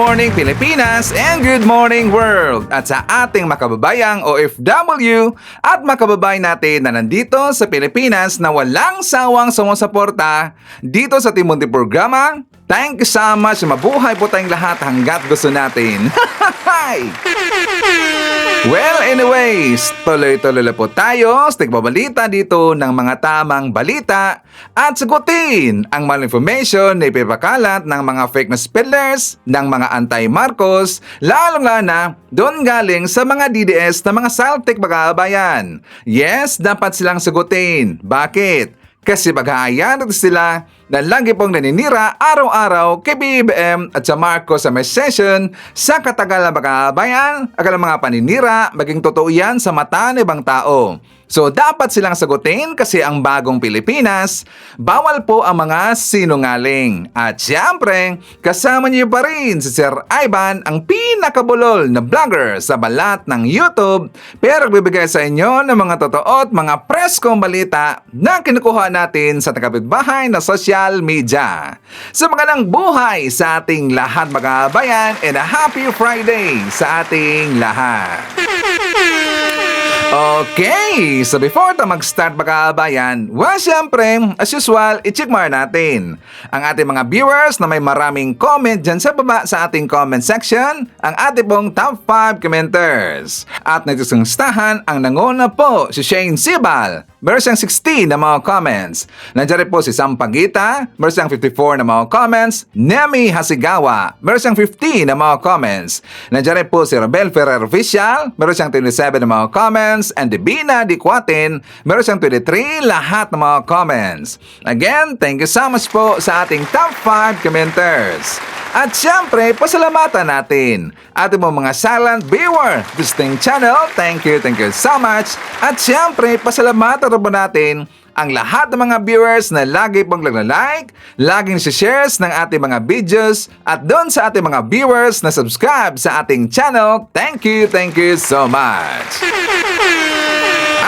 morning Pilipinas and good morning world! At sa ating makababayang OFW at makababay natin na nandito sa Pilipinas na walang sawang sumusuporta dito sa Team Munting Programa, thank you so much. Mabuhay po tayong lahat hanggat gusto natin. Well, anyways, tuloy-tuloy na po tayo sa tigbabalita dito ng mga tamang balita at sagutin ang maling information na ipapakalat ng mga fake na spellers ng mga anti-Marcos, lalong-lalo na doon galing sa mga DDS na mga Saltik Bagabayan. Yes, dapat silang sagutin. Bakit? Kasi baghaayan ito sila na lagi pong naninira araw-araw kay BBM at sa Marcos sa may session sa katagalan bagabayan, akala mga paninira, maging totoo yan sa mata ng ibang tao. So dapat silang sagutin kasi ang bagong Pilipinas, bawal po ang mga sinungaling. At siyempre, kasama niyo pa rin si Sir Ivan, ang pinakabulol na vlogger sa balat ng YouTube, pero bibigay sa inyo ng mga totoo at mga preskong balita na kinukuha natin sa tagapitbahay na social media. So magandang buhay sa ating lahat mga bayan and a happy Friday sa ating lahat. Okay, so before tayo mag-start mga kabayan, well, syempre, as usual, i-check muna natin ang ating mga viewers na may maraming comment dyan sa baba sa ating comment section, ang ating pong top 5 commenters. At nagsusunstahan ang nanguna po si Shane Sibal, meron siyang 16 na mga comments. Nandiyan rin po si Sam Pagita, meron siyang 54 na mga comments. Nemi Hasigawa, meron siyang 15 na mga comments. Nandiyan rin po si Rabel Ferrer Official, meron siyang 27 na mga comments. And Divina Dicuatin, meron siyang 23 lahat ng mga comments. Again, thank you so much po sa ating top 5 commenters. At syempre, pasalamatan natin ating mga silent viewer visiting channel. Thank you so much. At syempre, pasalamatan rin po natin ang lahat ng mga viewers na lagi pong nag-like, laging shares ng ating mga videos, at doon sa ating mga viewers na subscribe sa ating channel. Thank you so much.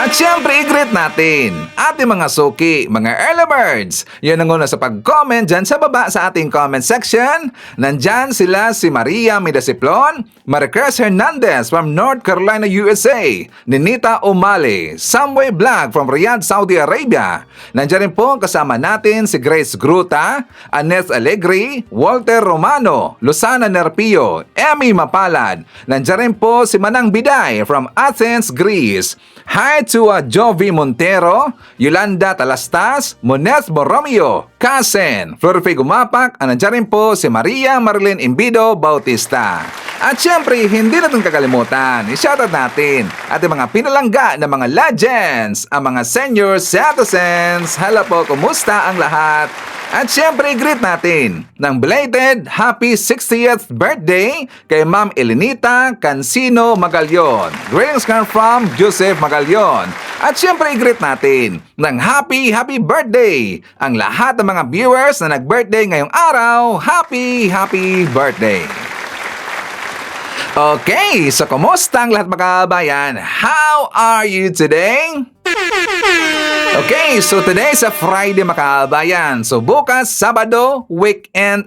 At syempre, i-greet natin ating mga suki, mga early birds. Yan ang una sa pag-comment dyan sa baba sa ating comment section. Nandyan sila si Maria Midasiplon, Maricruz Hernandez from North Carolina, USA, Ninita Umali, Samway Vlog from Riyadh, Saudi Arabia. Nandyan rin po kasama natin si Grace Gruta, Anes Alegri, Walter Romano, Lucana Nerpio, Emmy Mapalad. Nandyan rin po si Manang Biday from Athens, Greece. Hi to Jovi Montero, Yolanda Talastas, Monez Borromeo, Kasen, Florife Gumapak, at nandiyan rin po si Maria Marilyn Imbido Bautista. At syempre, hindi natin kakalimutan, i-shoutout natin ating mga pinalangga na mga legends, ang mga senior citizens. Hello po, kumusta ang lahat? At syempre, greet natin ng belated happy 60th birthday kay Ma'am Elenita Cancino Magalyon. Greetings come from Joseph Magalyon. At syempre, greet natin ng happy birthday ang lahat ng mga viewers na nag-birthday ngayong araw. Happy birthday! Okay, so kumusta ang lahat mga kabayan? How are you today? Okay, so today is a Friday mga kabayan. So bukas, Sabado, weekend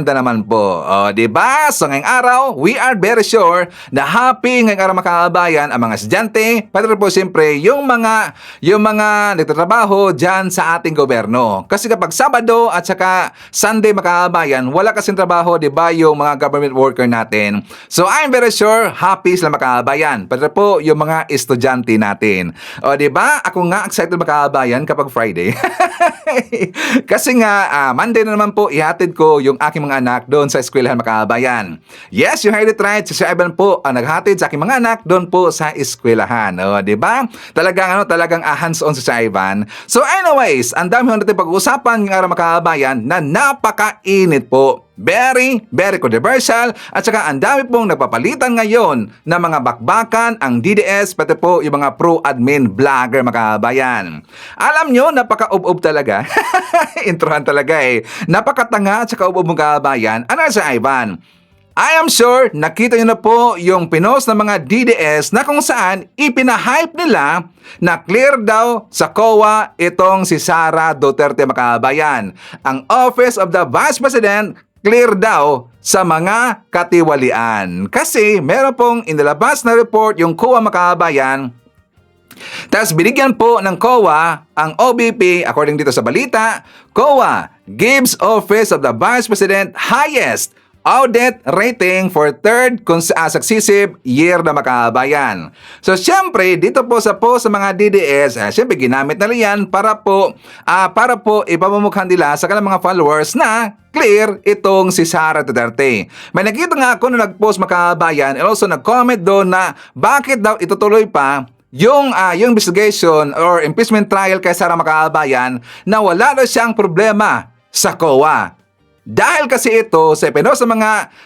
na naman po. O, diba? So ngayong araw, we are very sure na happy ngayong araw mga kabayan ang mga estudyante, pati po siyempre yung mga nagtatrabaho dyan sa ating gobyerno. Kasi kapag Sabado at saka Sunday mga kabayan, wala kasing trabaho, diba, yung mga government worker natin. So I'm very sure happy sila mga kabayan, pati po yung mga estudyante natin. O, diba? Ako nga excited mga kabayan kapag Friday. Kasi nga, Monday na naman po, ihatid ko yung aking mga anak doon sa eskwelahan mga kabayan. Yes, you heard it right. Si Ivan po ang naghatid sa aking mga anak doon po sa eskwelahan. O, diba? Talagang hands-on si Ivan. So anyways, ang dami natin pag-uusapan ng araw mga kabayan na napakainit po. Very controversial at saka ang dami pong nagpapalitan ngayon na mga bakbakan ang DDS pati po yung mga pro-admin vlogger mga kabayan. Alam nyo, napaka-ub-ub talaga. Introhan talaga eh. Napakatanga at saka ub-ub mga kabayan. Ano sa Ivan? I am sure nakita nyo na po yung pinost ng mga DDS na kung saan ipinahype nila na clear daw sa COA itong si Sara Duterte mga kabayan. Ang Office of the Vice President clear daw sa mga katiwalian. Kasi meron pong inilabas na report yung COA mga kababayan. Tapos binigyan po ng COA ang OBP, according dito sa balita, COA gives Office of the Vice President highest audit rating for third successive year na makabayan. So syempre dito po sa mga DDS, syempre ginamit na yan para po ipamumukhan nila sa kanilang mga followers na clear itong si Sara Duterte. May nakita nga ako nung nag-post makabayan and also nag-comment doon na bakit daw itutuloy pa yung investigation or impeachment trial kay Sara Makabayan na wala na siyang problema sa COA. Dahil kasi ito sa pinost ng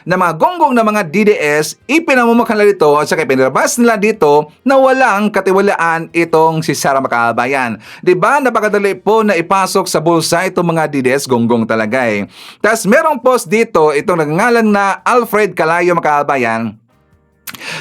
mga gonggong na mga DDS, ipinamumukha nila dito at saka pinilabas nila dito na walang katiwalaan itong si Sara Makabayan. Diba? Napakadali po na ipasok sa bulsa itong mga DDS, gonggong talaga eh. Tapos merong post dito, itong nagngalan na Alfred Calayo Makabayan.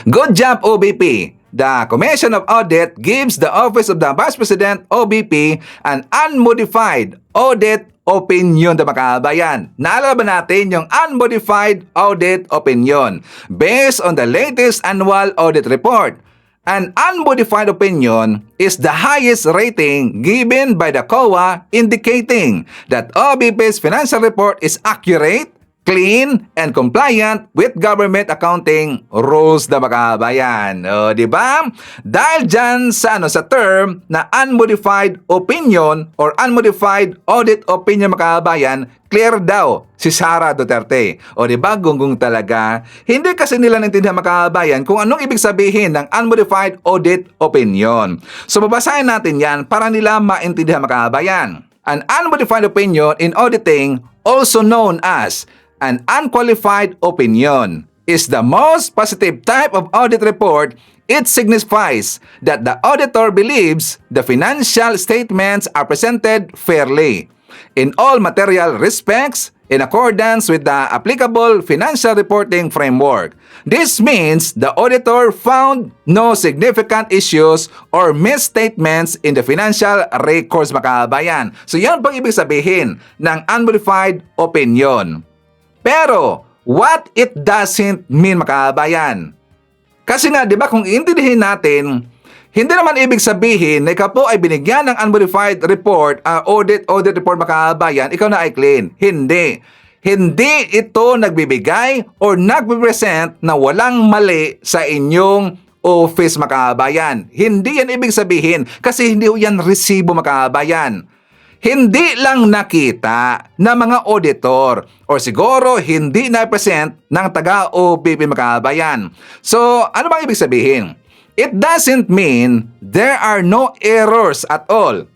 Good job OBP! The Commission of Audit gives the Office of the Vice President OBP an unmodified audit opinion na makabayan. Naalala ba natin yung unmodified audit opinion based on the latest annual audit report? An unmodified opinion is the highest rating given by the COA, indicating that OBP's financial report is accurate, clean, and compliant with government accounting rules na makabayan. O, di ba? Dahil dyan sa term na unmodified opinion or unmodified audit opinion makabayan, clear daw si Sara Duterte. O, di ba? Gunggong talaga. Hindi kasi nila naintindihan makabayan kung anong ibig sabihin ng unmodified audit opinion. So, babasahin natin yan para nila maintindihan makabayan. An unmodified opinion in auditing, also known as an unqualified opinion, is the most positive type of audit report. It signifies that the auditor believes the financial statements are presented fairly, in all material respects, in accordance with the applicable financial reporting framework. This means the auditor found no significant issues or misstatements in the financial records makabayan. So yan pang ibig sabihin ng unmodified opinion. Pero, what it doesn't mean makabayan. Kasi nga, di ba, kung iintindihin natin, hindi naman ibig sabihin na ikaw po ay binigyan ng unmodified report, audit report makabayan, ikaw na ay clean. Hindi. Hindi ito nagbibigay or nagpipresent na walang mali sa inyong office makabayan. Hindi yan ibig sabihin kasi hindi yan resibo makabayan. Hindi lang nakita ng mga auditor or siguro hindi na-present ng taga-OBP makabayan. So, ano bang ibig sabihin? It doesn't mean there are no errors at all.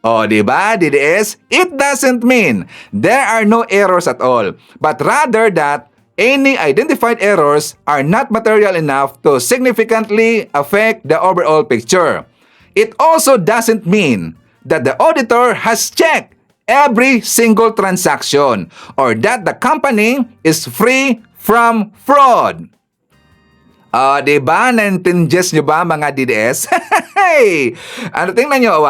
O, di ba, DDS? It doesn't mean there are no errors at all, but rather that any identified errors are not material enough to significantly affect the overall picture. It also doesn't mean that the auditor has checked every single transaction or that the company is free from fraud. Diba? Naintindihan nyo ba mga DDS? Hey! Tingnan nyo,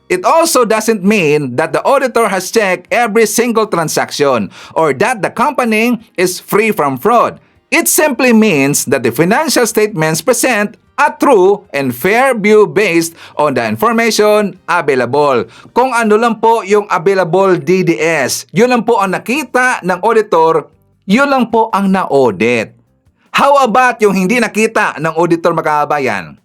It also doesn't mean that the auditor has checked every single transaction or that the company is free from fraud. It simply means that the financial statements present a true and fair view based on the information available. Kung ano lang po yung available DDS, yun lang po ang nakita ng auditor, yun lang po ang na-audit. How about yung hindi nakita ng auditor makabayan?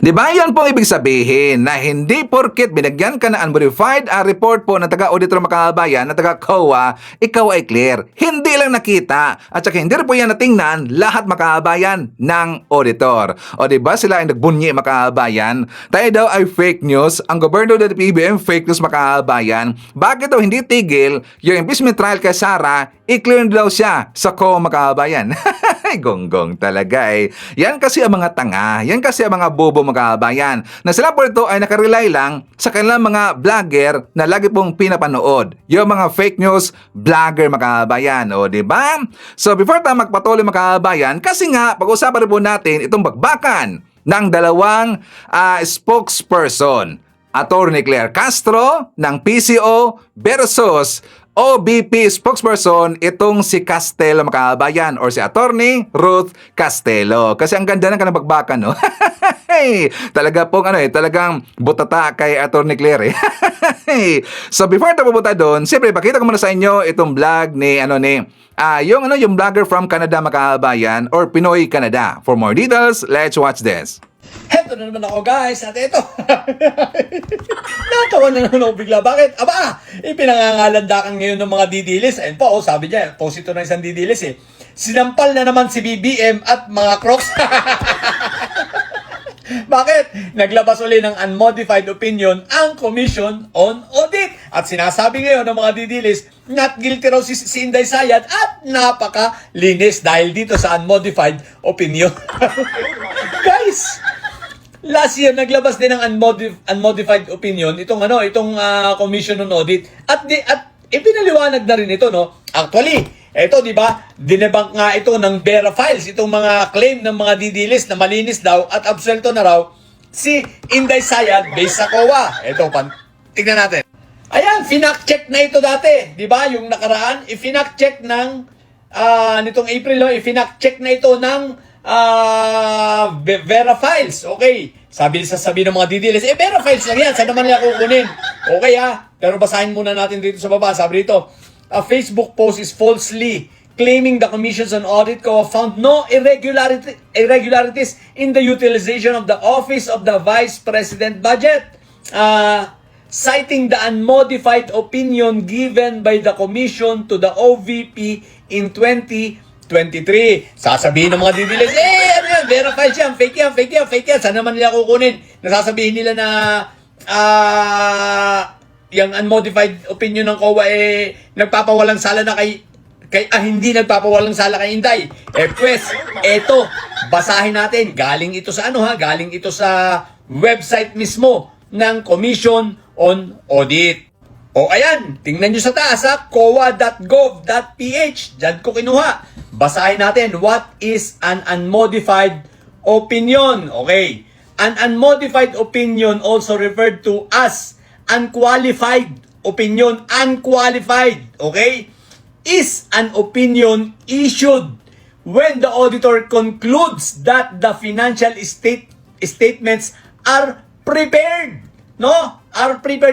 Diba yan po ibig sabihin na hindi porket binigyan ka na unmodified report po ng taga-auditor makabayan, na taga-COA, ikaw ay clear. Hindi lang nakita at saka hindi rin po yan natingnan lahat makabayan ng auditor. O diba sila ay nagbunyi makabayan? Tayo daw ay fake news. Ang gobyerno ng PBBM fake news makabayan. Bakit daw hindi tigil yung impeachment trial kay Sara? I-clear daw siya sa COA makabayan. Gonggong talaga eh. Yan kasi ang mga tanga. Yan kasi ang mga bobo makabayan. Na sila po ito ay nakarely lang sa kanilang mga vlogger na lagi pong pinapanood. Yung mga fake news vlogger makabayan. O, diba? So, before tayo magpatuloy makabayan, kasi nga, pag-usapan rin po natin itong bagbakan ng dalawang spokesperson. Attorney Claire Castro ng PCO versus OBP spokesperson itong si Castelo mga kabayan or si Attorney Ruth Castelo. Kasi ang ganda ng kanang bagbakan, no? Hey, talaga pong talagang butata kay Attorney Claire. So before tayo pupunta doon, siyempre pakita ko muna sa inyo itong vlog ni yung vlogger from Canada mga kabayan or Pinoy Canada. For more details, let's watch this. Heto na naman ako guys, at ito. Natawa na naman ako bigla. Bakit? Aba, ipinangangalandakan ngayon ng mga didilis. Ayun po, sabi niya, post ito ng isang didilis eh. Sinampal na naman si BBM at mga Crocs. Bakit? Naglabas uli ng unmodified opinion ang Commission on Audit. At sinasabi ngayon ng mga didilis, not guilty raw si Inday Sayad at napakalinis dahil dito sa unmodified opinion. Guys, last year naglabas din ng unmodified opinion itong Commission on Audit at ipinaliwanag na rin ito, no. Actually, ito, di ba? Dinebunk nga ito ng Vera Files, itong mga claim ng mga didilis na malinis daw at absuelto na raw si Inday Sayad based sa COA. Ito, tignan natin. Ayan, finact-check na ito dati. Di ba? Yung nakaraan, i-finact-check ng nitong April, i-finact-check na ito ng Vera Files. Okay. Sabi ng mga didilis, Vera Files lang yan. Saan naman nila kukunin? Okay pero basahin muna natin dito sa baba. Sabi dito, a Facebook post is falsely claiming the Commissions on Audit found no irregularities in the utilization of the Office of the Vice President budget. Citing the unmodified opinion given by the Commission to the OVP in 2023. Sasabihin ng mga didilis, verified yan, fake yan. Saan naman nila kukunin? Nasasabihin nila na yung unmodified opinion ng COA nagpapawalang sala na hindi nagpapawalang sala kay Inday. Pues, eto, basahin natin. Galing ito sa galing ito sa website mismo ng Commission on Audit. Ayan, tingnan nyo sa taas coa.gov.ph. Diyan ko kinuha. Basahin natin, what is an unmodified opinion? Okay. An unmodified opinion, also referred to as unqualified opinion, okay, is an opinion issued when the auditor concludes that the financial statements are prepared,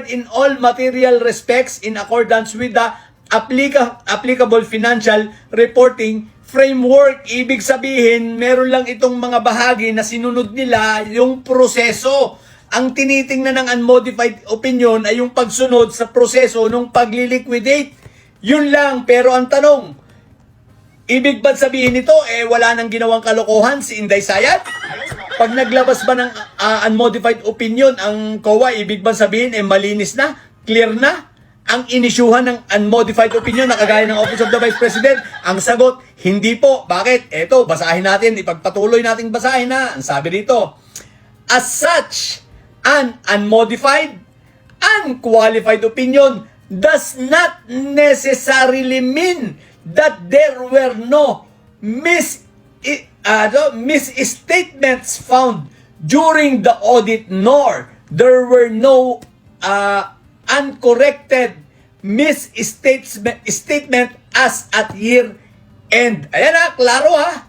in all material respects in accordance with the applicable financial reporting framework. Ibig sabihin, meron lang itong mga bahagi na sinunod nila yung proseso. Ang tinitingnan ng unmodified opinion ay yung pagsunod sa proseso ng pagliliquidate. Yun lang. Pero ang tanong, ibig ba sabihin nito, wala nang ginawang kalokohan si Inday Sayad? Pag naglabas ba ng unmodified opinion ang COA, ibig ba sabihin, malinis na? Clear na? Ang inisyuhan ng unmodified opinion na kagaya ng Office of the Vice President? Ang sagot, hindi po. Bakit? Eto, basahin natin. Ipagpatuloy nating basahin na. Ang sabi dito, as such, an unmodified, unqualified opinion does not necessarily mean that there were no misstatements found during the audit, nor there were no uncorrected misstatement as at year end. Ayan klaro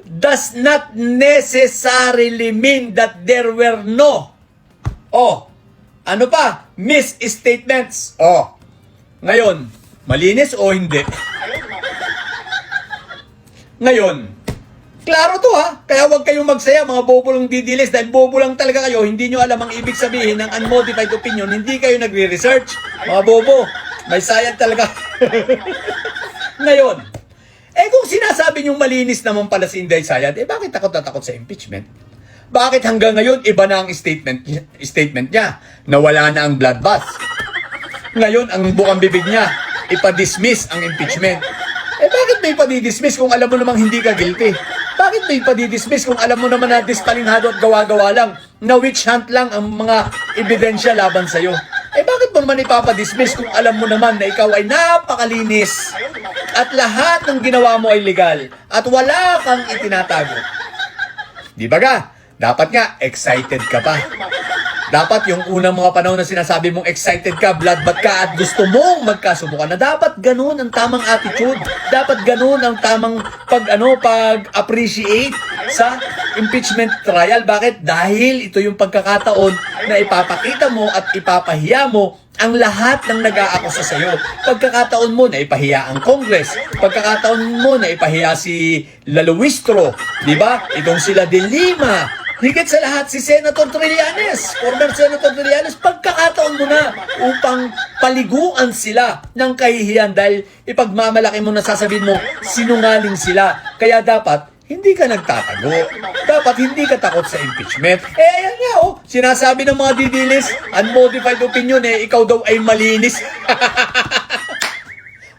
does not necessarily mean that there were no misstatements. Ngayon, malinis o hindi? Ngayon, klaro to kaya huwag kayong magsaya mga bobo lang didilis dahil bobo lang talaga kayo, hindi nyo alam ang ibig sabihin ng unmodified opinion, hindi kayo nagre-research, mga bobo, may sayad talaga. Ngayon, kung sinasabi nyong malinis naman pala si Inday Sayad, bakit takot na takot sa impeachment? Bakit hanggang ngayon iba na ang statement niya? Nawala na ang bloodbath. Ngayon, ang bukang bibig niya, ipa-dismiss ang impeachment. Bakit may pa-dismiss kung alam mo namang hindi ka guilty? Bakit may pa-dismiss kung alam mo naman na dispalinghado at gawa-gawa lang, na witch hunt lang ang mga ebidensya laban sa'yo? Bakit mo naman ipapa-dismiss kung alam mo naman na ikaw ay napakalinis at lahat ng ginawa mo ay legal at wala kang itinatago? Di ba ga? Dapat nga, excited ka pa. Dapat yung unang mga panahon na sinasabi mong excited ka, bloodbath ka, at gusto mong magkasubukan na dapat ganun ang tamang attitude. Dapat ganun ang tamang pag-appreciate sa impeachment trial. Bakit? Dahil ito yung pagkakataon na ipapakita mo at ipapahiya mo ang lahat ng nag-aakusa sa'yo. Pagkakataon mo na ipahiya ang Congress. Pagkakataon mo na ipahiya si Laluistro. Diba? Itong sila De Lima. Higit sa lahat, si Senator Trillanes, former Senator Trillanes, pagkakataon mo na upang paliguan sila ng kahihiyan dahil ipagmamalaki mo na sasabihin mo, sinungaling sila. Kaya dapat, hindi ka nagtatago. Dapat hindi ka takot sa impeachment. Ayan nga sinasabi ng mga didilis, unmodified opinion ikaw daw ay malinis.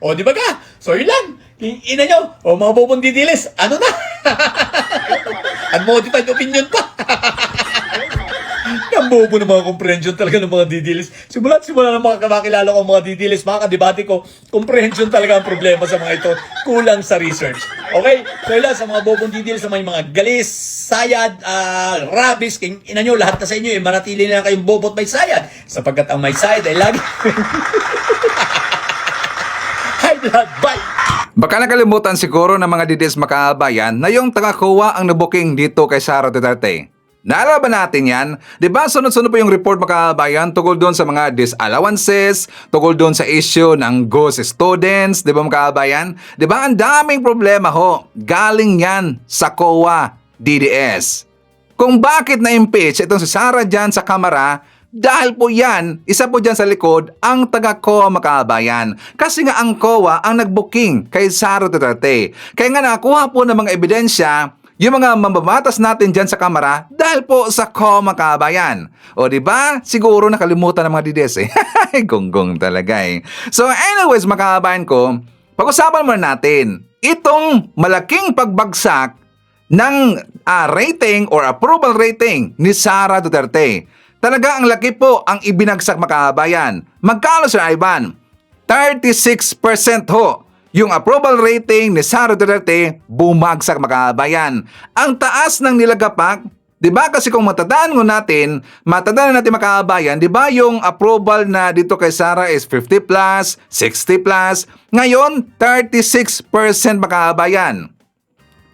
Di ba ka? So yun lang. Ina nyo, mga bobong didilis, ano na? Unmodified opinion pa. Ang bobo ng mga comprehension talaga ng mga didilis. Simula ng mga makilala ko mga didilis, mga kadebate ko, comprehension talaga ang problema sa mga ito. Kulang sa research. Okay? So yun lang, sa mga bobong didilis, sa mga galis, sayad, rabis, ina nyo, lahat na sa inyo, manatili na kayong bobot may sayad. Sapagkat ang may sayad ay lagi... Hi, lahat. Bye! Baka nakalimutan siguro ng mga didis makaabayan na yung taga-COA ang nabuking dito kay Sara Duterte. Naalala ba natin yan? Diba sunod-sunod po yung report makaabayan tungkol doon sa mga disallowances, tungkol doon sa issue ng ghost students, diba makaabayan? Diba ang daming problema galing yan sa COA DDS. Kung bakit na-impeach itong si Sara dyan sa kamera, dahil po yan, isa po dyan sa likod, ang taga-COA makaabayan. Kasi nga ang COA ang nag-booking kay Sara Duterte. Kaya nga nakakuha po ng mga ebidensya yung mga mambabatas natin dyan sa kamera dahil po sa COA makaabayan. O diba? Siguro nakalimutan ng mga dides Gonggong talaga So anyways makaabayan ko, pag-usapan muna natin itong malaking pagbagsak ng rating or approval rating ni Sara Duterte. Talaga ang laki po ang ibinagsak makaabayan. Magkano Sir Ivan? 36% yung approval rating ni Sara Duterte bumagsak makaabayan. Ang taas ng nilagapak, di ba kasi kung matandaan natin makaabayan, di ba yung approval na dito kay Sara is 50 plus, 60 plus, ngayon 36% makaabayan.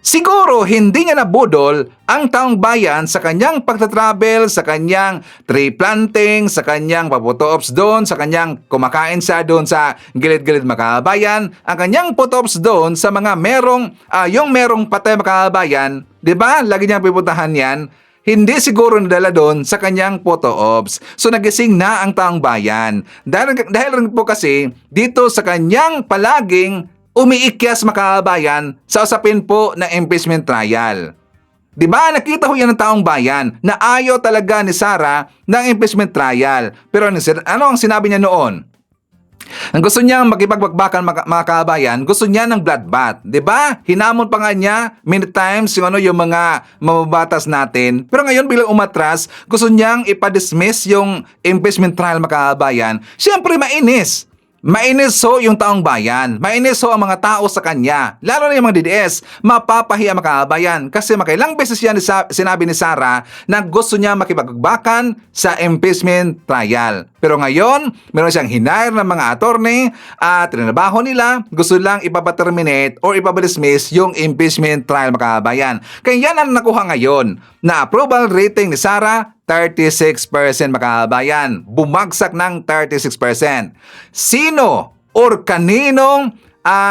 Siguro hindi niya nabudol ang taong bayan sa kanyang pagtatravel, sa kanyang tree planting, sa kanyang paputops doon, sa kanyang kumakain siya doon sa gilid-gilid makaabayan, ang kanyang putops doon sa mga yung merong patay makaabayan, di ba? Lagi niyang pipuntahan yan. Hindi siguro nadala doon sa kanyang photo ops. So nagising na ang taong bayan. Dahil rin po kasi dito sa kanyang palaging umiikyas makaabayan sa usapin po ng impeachment trial. Diba? Nakita ho yan ng taong bayan na ayaw talaga ni Sara ng impeachment trial. Pero ano ang sinabi niya noon? Ang gusto niya makipagbakbakan mga kabayan, gusto niya ng bloodbath. Diba? Hinamon pa nga niya many times yung mga mamabatas natin. Pero ngayon bilang umatras, gusto niyang ipadismiss yung impeachment trial mga kabayan. Siyempre mainis. Mainis yung taong bayan. Mainis ang mga tao sa kanya. Lalo na yung mga DDS. Mapapahiya makaabayan. Kasi makailang beses yan sinabi ni Sara na gusto niya makipagbakan sa impeachment trial. Pero ngayon, meron siyang hinire ng mga attorney at trinabaho nila. Gusto lang ipapaterminate or ipabalismiss yung impeachment trial makaabayan. Kaya yan ang nakuha ngayon na approval rating ni Sara 36% makaabayan. Bumagsak ng 36%. Sino or kaninong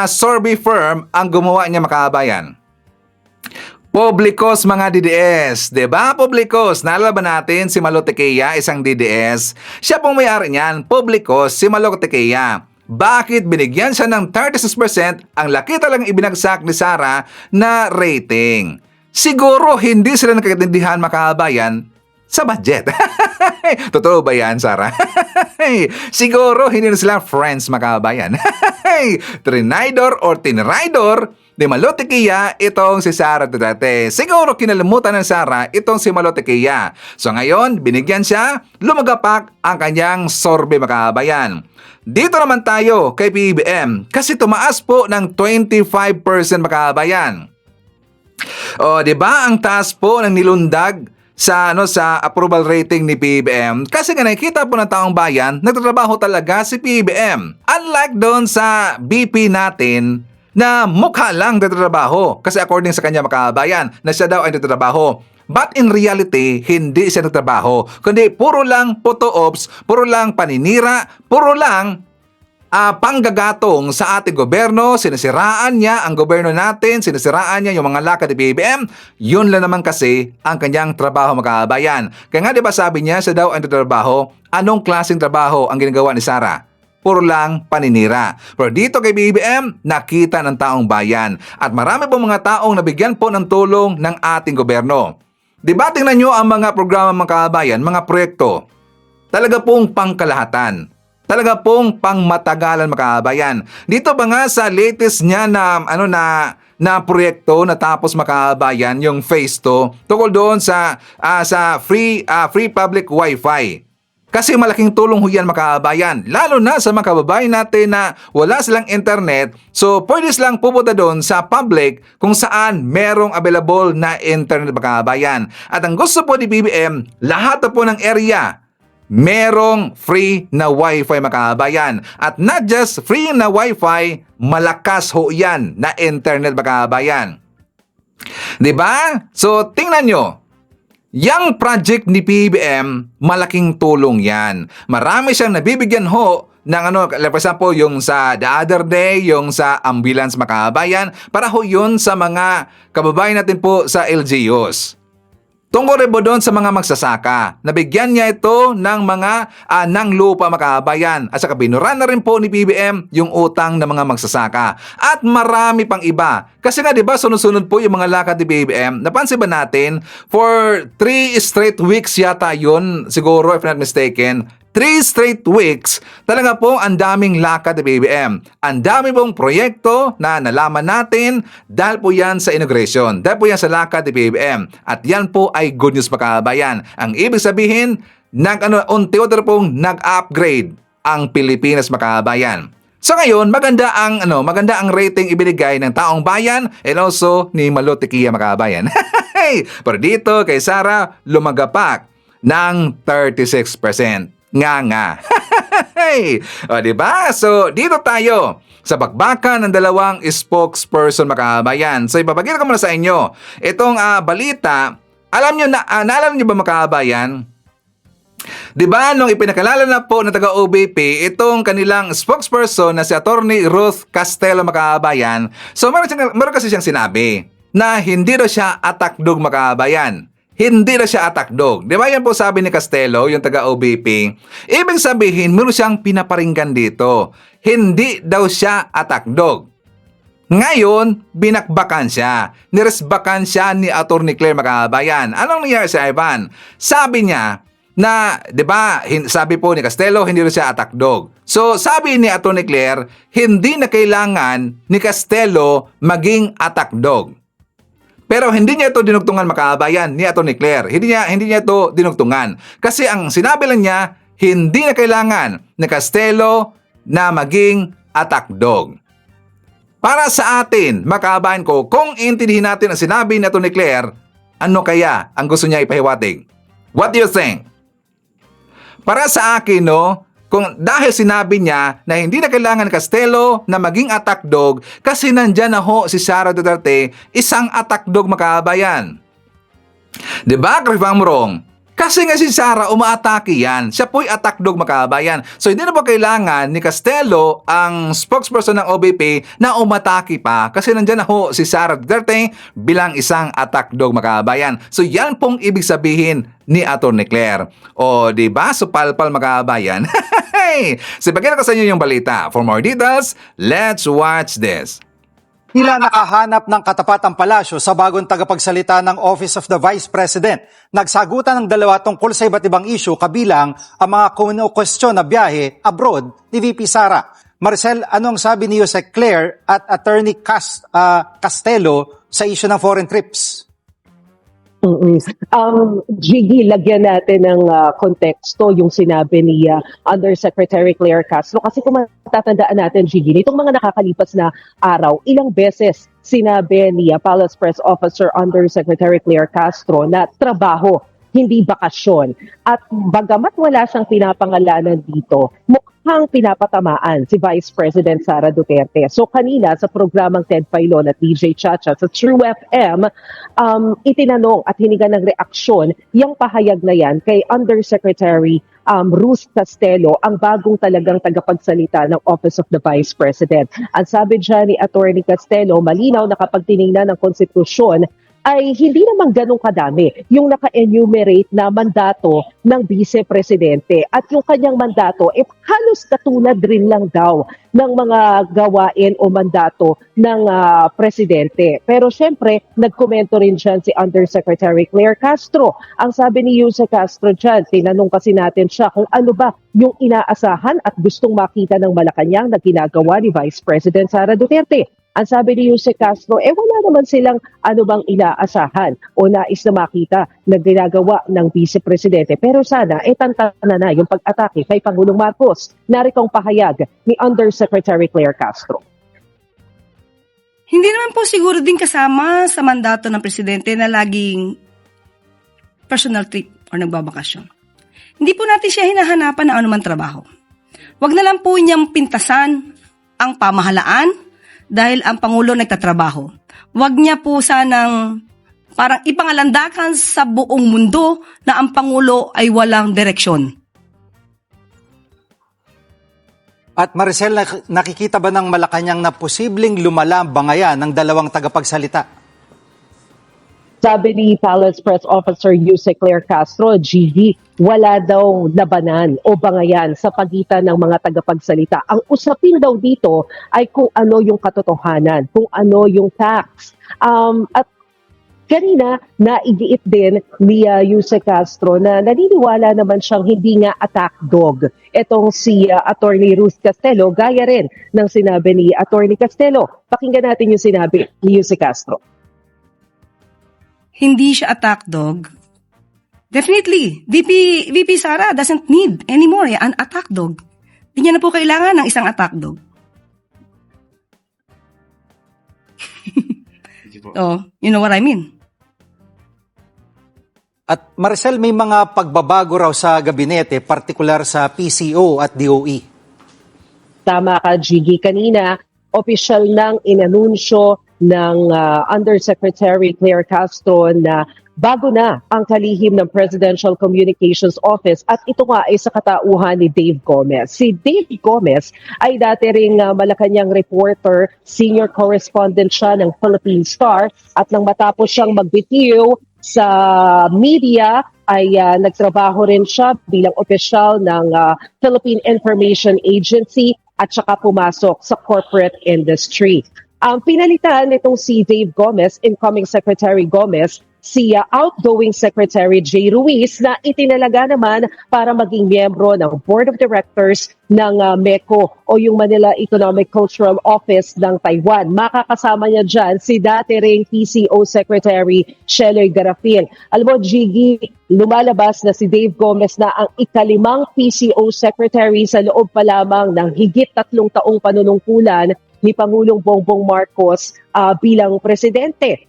survey firm ang gumawa niya makaabayan? Publicos mga DDS. Diba Publicos? Naalala ba natin si Malo Tequeya, isang DDS? Siya pong may-ari niyan, Publicos, si Malo Tequeya. Bakit binigyan siya ng 36%? Ang laki talagang ibinagsak ni Sara na rating. Siguro hindi sila nagkaintindihan makaabayan sa budget. Totoo ba yan, Sara? Siguro hindi na sila friends makabayan. Trinidor or tinridor ni Malo Tequeya itong si Sara Duterte. Siguro kinalimutan ng Sara itong si Malo Tequeya. So ngayon, binigyan siya, lumagapak ang kanyang sorbe makabayan. Dito naman tayo kay PBBM kasi tumaas po ng 25% makabayan. O, di ba ang taas po ng nilundag sa approval rating ni PBBM kasi nga nakikita po ng taong bayan nagtatrabaho talaga si PBBM. Unlike doon sa BP natin na mukha lang nagtatrabaho kasi according sa kanya mga kabayan na siya daw ay nagtatrabaho. But in reality, hindi siya nagtrabaho kundi puro lang photo ops, puro lang paninira, puro lang panggagatong sa ating gobyerno, sinisiraan niya ang gobyerno natin, sinisiraan niya yung mga lakad ni BBM, yun lang naman kasi ang kanyang trabaho mga kabayan. Kaya nga diba sabi niya, siya daw ang trabaho, anong klaseng trabaho ang ginagawa ni Sara? Puro lang paninira. Pero dito kay BBM, nakita ng taong bayan. At marami po mga taong nabigyan po ng tulong ng ating gobyerno. Diba tingnan nyo ang mga programa mga kabayan, mga proyekto. Talaga pong pangkalahatan. Talaga pong pangmatagalan mga kabayan. Dito ba nga sa latest niya na proyekto natapos mga kabayan, yung phase 2 tungkol doon sa free public wifi. Kasi malaking tulong ho yan mga kabayan, lalo na sa mga kababayan natin na wala silang internet, so pwede silang pupunta doon sa public kung saan merong available na internet mga kabayan. At ang gusto po ni BBM, lahat po ng area merong free na wifi mga kabayan. At not just free na wifi, malakas ho yan na internet mga kabayan. Diba? So tingnan nyo, yang project ni PBBM, malaking tulong yan. Marami siyang nabibigyan ho ng for example, yung sa the other day, yung sa ambulance mga kabayan, para ho yun sa mga kababayan natin po sa LGUs. Tungkol rin po doon sa mga magsasaka, nabigyan niya ito ng mga ng lupa mga kabayan. At saka binuran na rin po ni PBBM yung utang ng mga magsasaka. At marami pang iba. Kasi nga diba sunod-sunod po yung mga lakad ni PBBM. Napansin ba natin, for 3 straight weeks yata yun, siguro if not mistaken, 3 straight weeks, talaga po ang daming lakad ni BBM. Ang dami pong proyekto na nalaman natin dahil po yan sa inauguration. Dahil po yan sa lakad ni BBM. At yan po ay good news mga kabayan. Ang ibig sabihin, unti-unti pong nag-upgrade ang Pilipinas mga kabayan. So ngayon, maganda ang rating ibinigay ng taong bayan and also ni Malo Tequia mga kabayan. Pero dito kay Sara, lumagapak ng 36%. Nga. O, diba? So, dito tayo sa bakbakan ng dalawang spokesperson mga kabayan. So, ipapakita ko muna sa inyo. Itong balita, naalala nyo ba mga kabayan? Diba, nung ipinakalala na po ng taga-OBP, itong kanilang spokesperson na si Attorney Ruth Castelo mga kabayan, so meron kasi siyang sinabi na hindi daw siya atakdog mga kabayan. Hindi na siya attack dog. Di ba yan po sabi ni Castelo, yung taga-OBP? Ibig sabihin, meron siyang pinaparinggan dito. Hindi daw siya attack dog. Ngayon, binakbakan siya. Niresbakan siya ni Atty. Claire Magabayan. Anong nangyari sa Ivan? Sabi niya na, di ba, sabi po ni Castelo, hindi daw siya attack dog. So, sabi ni Atty. Claire, hindi na kailangan ni Castelo maging attack dog. Pero hindi niya ito dinugtungan mga kabayan ni Atty. Claire. Hindi niya ito dinugtungan. Kasi ang sinabi lang niya, hindi na kailangan ni Castelo na maging attack dog. Para sa atin, mga kabayan ko, kung intindihin natin ang sinabi ni Atty. Claire, ano kaya ang gusto niya ipahiwatig? What do you think? Para sa akin, kung dahil sinabi niya na hindi na kailangan ni Castelo na maging attack dog kasi nandyan na ho si Sara Duterte, isang attack dog mga kabayan. Diba, correct I'm wrong? Kasi nga si Sara umaatake yan. Siya po'y attack dog mga kabayan. So hindi na po kailangan ni Castelo, ang spokesperson ng OBP, na umatake pa. Kasi nandyan na ho si Sara Duterte bilang isang attack dog mga kabayan. So yan pong ibig sabihin ni Atty. Claire. O diba, supalpal mga kabayan? So ipakita ko sa inyo yung balita. For more details, let's watch this. Tila nakahanap ng katapatang palasyo sa bagong tagapagsalita ng Office of the Vice President. Nagsagutan ng dalawa tungkol sa iba't ibang issue kabilang ang mga kwestiyon na biyahe abroad ni VP Sara. Maricel, anong sabi ni Yusek Claire at Attorney Castelo sa issue ng foreign trips? Jiggy, lagyan natin ng konteksto yung sinabi ni Undersecretary Claire Castro. Kasi kung matatandaan natin, Jiggy, nitong mga nakakalipas na araw, ilang beses sinabi ni Palace Press Officer Undersecretary Claire Castro na trabaho hindi bakasyon. At bagamat wala siyang pinapangalanan dito, mukhang pinapatamaan si Vice President Sara Duterte. So kanina sa programang Ted Filon at DJ Chacha sa True FM, itinanong at hininga ng reaksyon yung pahayag na yan kay Undersecretary Ruth Castelo, ang bagong talagang tagapagsalita ng Office of the Vice President. Ang sabi dyan ni Attorney Castelo, malinaw na kapag tinignan ng konstitusyon, ay hindi naman ganun kadami yung naka-enumerate na mandato ng Vice-Presidente. At yung kanyang mandato, halos katulad rin lang daw ng mga gawain o mandato ng Presidente. Pero syempre, nagkomento rin dyan si Undersecretary Claire Castro. Ang sabi ni Yuse Castro dyan, tinanong kasi natin siya kung ano ba yung inaasahan at gustong makita ng Malacanang na ginagawa ni Vice President Sara Duterte. Ang sabi ni Yuse Castro, wala naman silang ano bang inaasahan o nais na makita na ginagawa ng Vice Presidente. Pero sana, tantana na yung pag-atake kay Pangulong Marcos. Narito ang pahayag ni Undersecretary Claire Castro. Hindi naman po siguro din kasama sa mandato ng Presidente na laging personal trip o nagbabakasyon. Hindi po natin siya hinahanapan ng anumang trabaho. Huwag na lang po niyang pintasan ang pamahalaan dahil ang Pangulo nagtatrabaho. Huwag niya po sanang parang ipangalandakan sa buong mundo na ang Pangulo ay walang direksyon. At Maricel, nakikita ba ng Malacanang na posibleng lumala ang bangayan ng dalawang tagapagsalita? Sabi ni Palace Press Officer Yuse Claire Castro, GD, wala daw labanan o bangayan sa pagitan ng mga tagapagsalita. Ang usapin daw dito ay kung ano yung katotohanan, kung ano yung facts. At kanina, naigiit din ni Yuse Castro na naniniwala naman siyang hindi nga attack dog. Etong si Attorney Ruth Castelo, gaya rin ng sinabi ni Attorney Castelo. Pakinggan natin yung sinabi ni Yuse Castro. Hindi siya attack dog. Definitely, VP Sara doesn't need anymore an attack dog. Hindi niya na po kailangan ng isang attack dog. Oh, you know what I mean? At Maricel, may mga pagbabago raw sa gabinete, partikular sa PCO at DOE. Tama ka, Gigi. Kanina, opisyal nang inanunsyo ng Undersecretary Claire Castro na bago na ang kalihim ng Presidential Communications Office at ito nga ay sa katauhan ni Dave Gomez. Si Dave Gomez ay dati ring Malacanang reporter, senior correspondent siya ng Philippine Star at nang matapos siyang magbitiw sa media ay nagtrabaho rin siya bilang opisyal ng Philippine Information Agency at saka pumasok sa corporate industry. Ang pinalitan nitong si Dave Gomez, incoming Secretary Gomez, si outgoing Secretary Jay Ruiz na itinalaga naman para maging miyembro ng Board of Directors ng MECO o yung Manila Economic Cultural Office ng Taiwan. Makakasama niya dyan si dati ring PCO Secretary Sheloy Garafil. Alam mo, Gigi, lumalabas na si Dave Gomez na ang ikalimang PCO Secretary sa loob pa lamang ng higit 3 taong panunungkulan ni Pangulong Bongbong Marcos bilang presidente.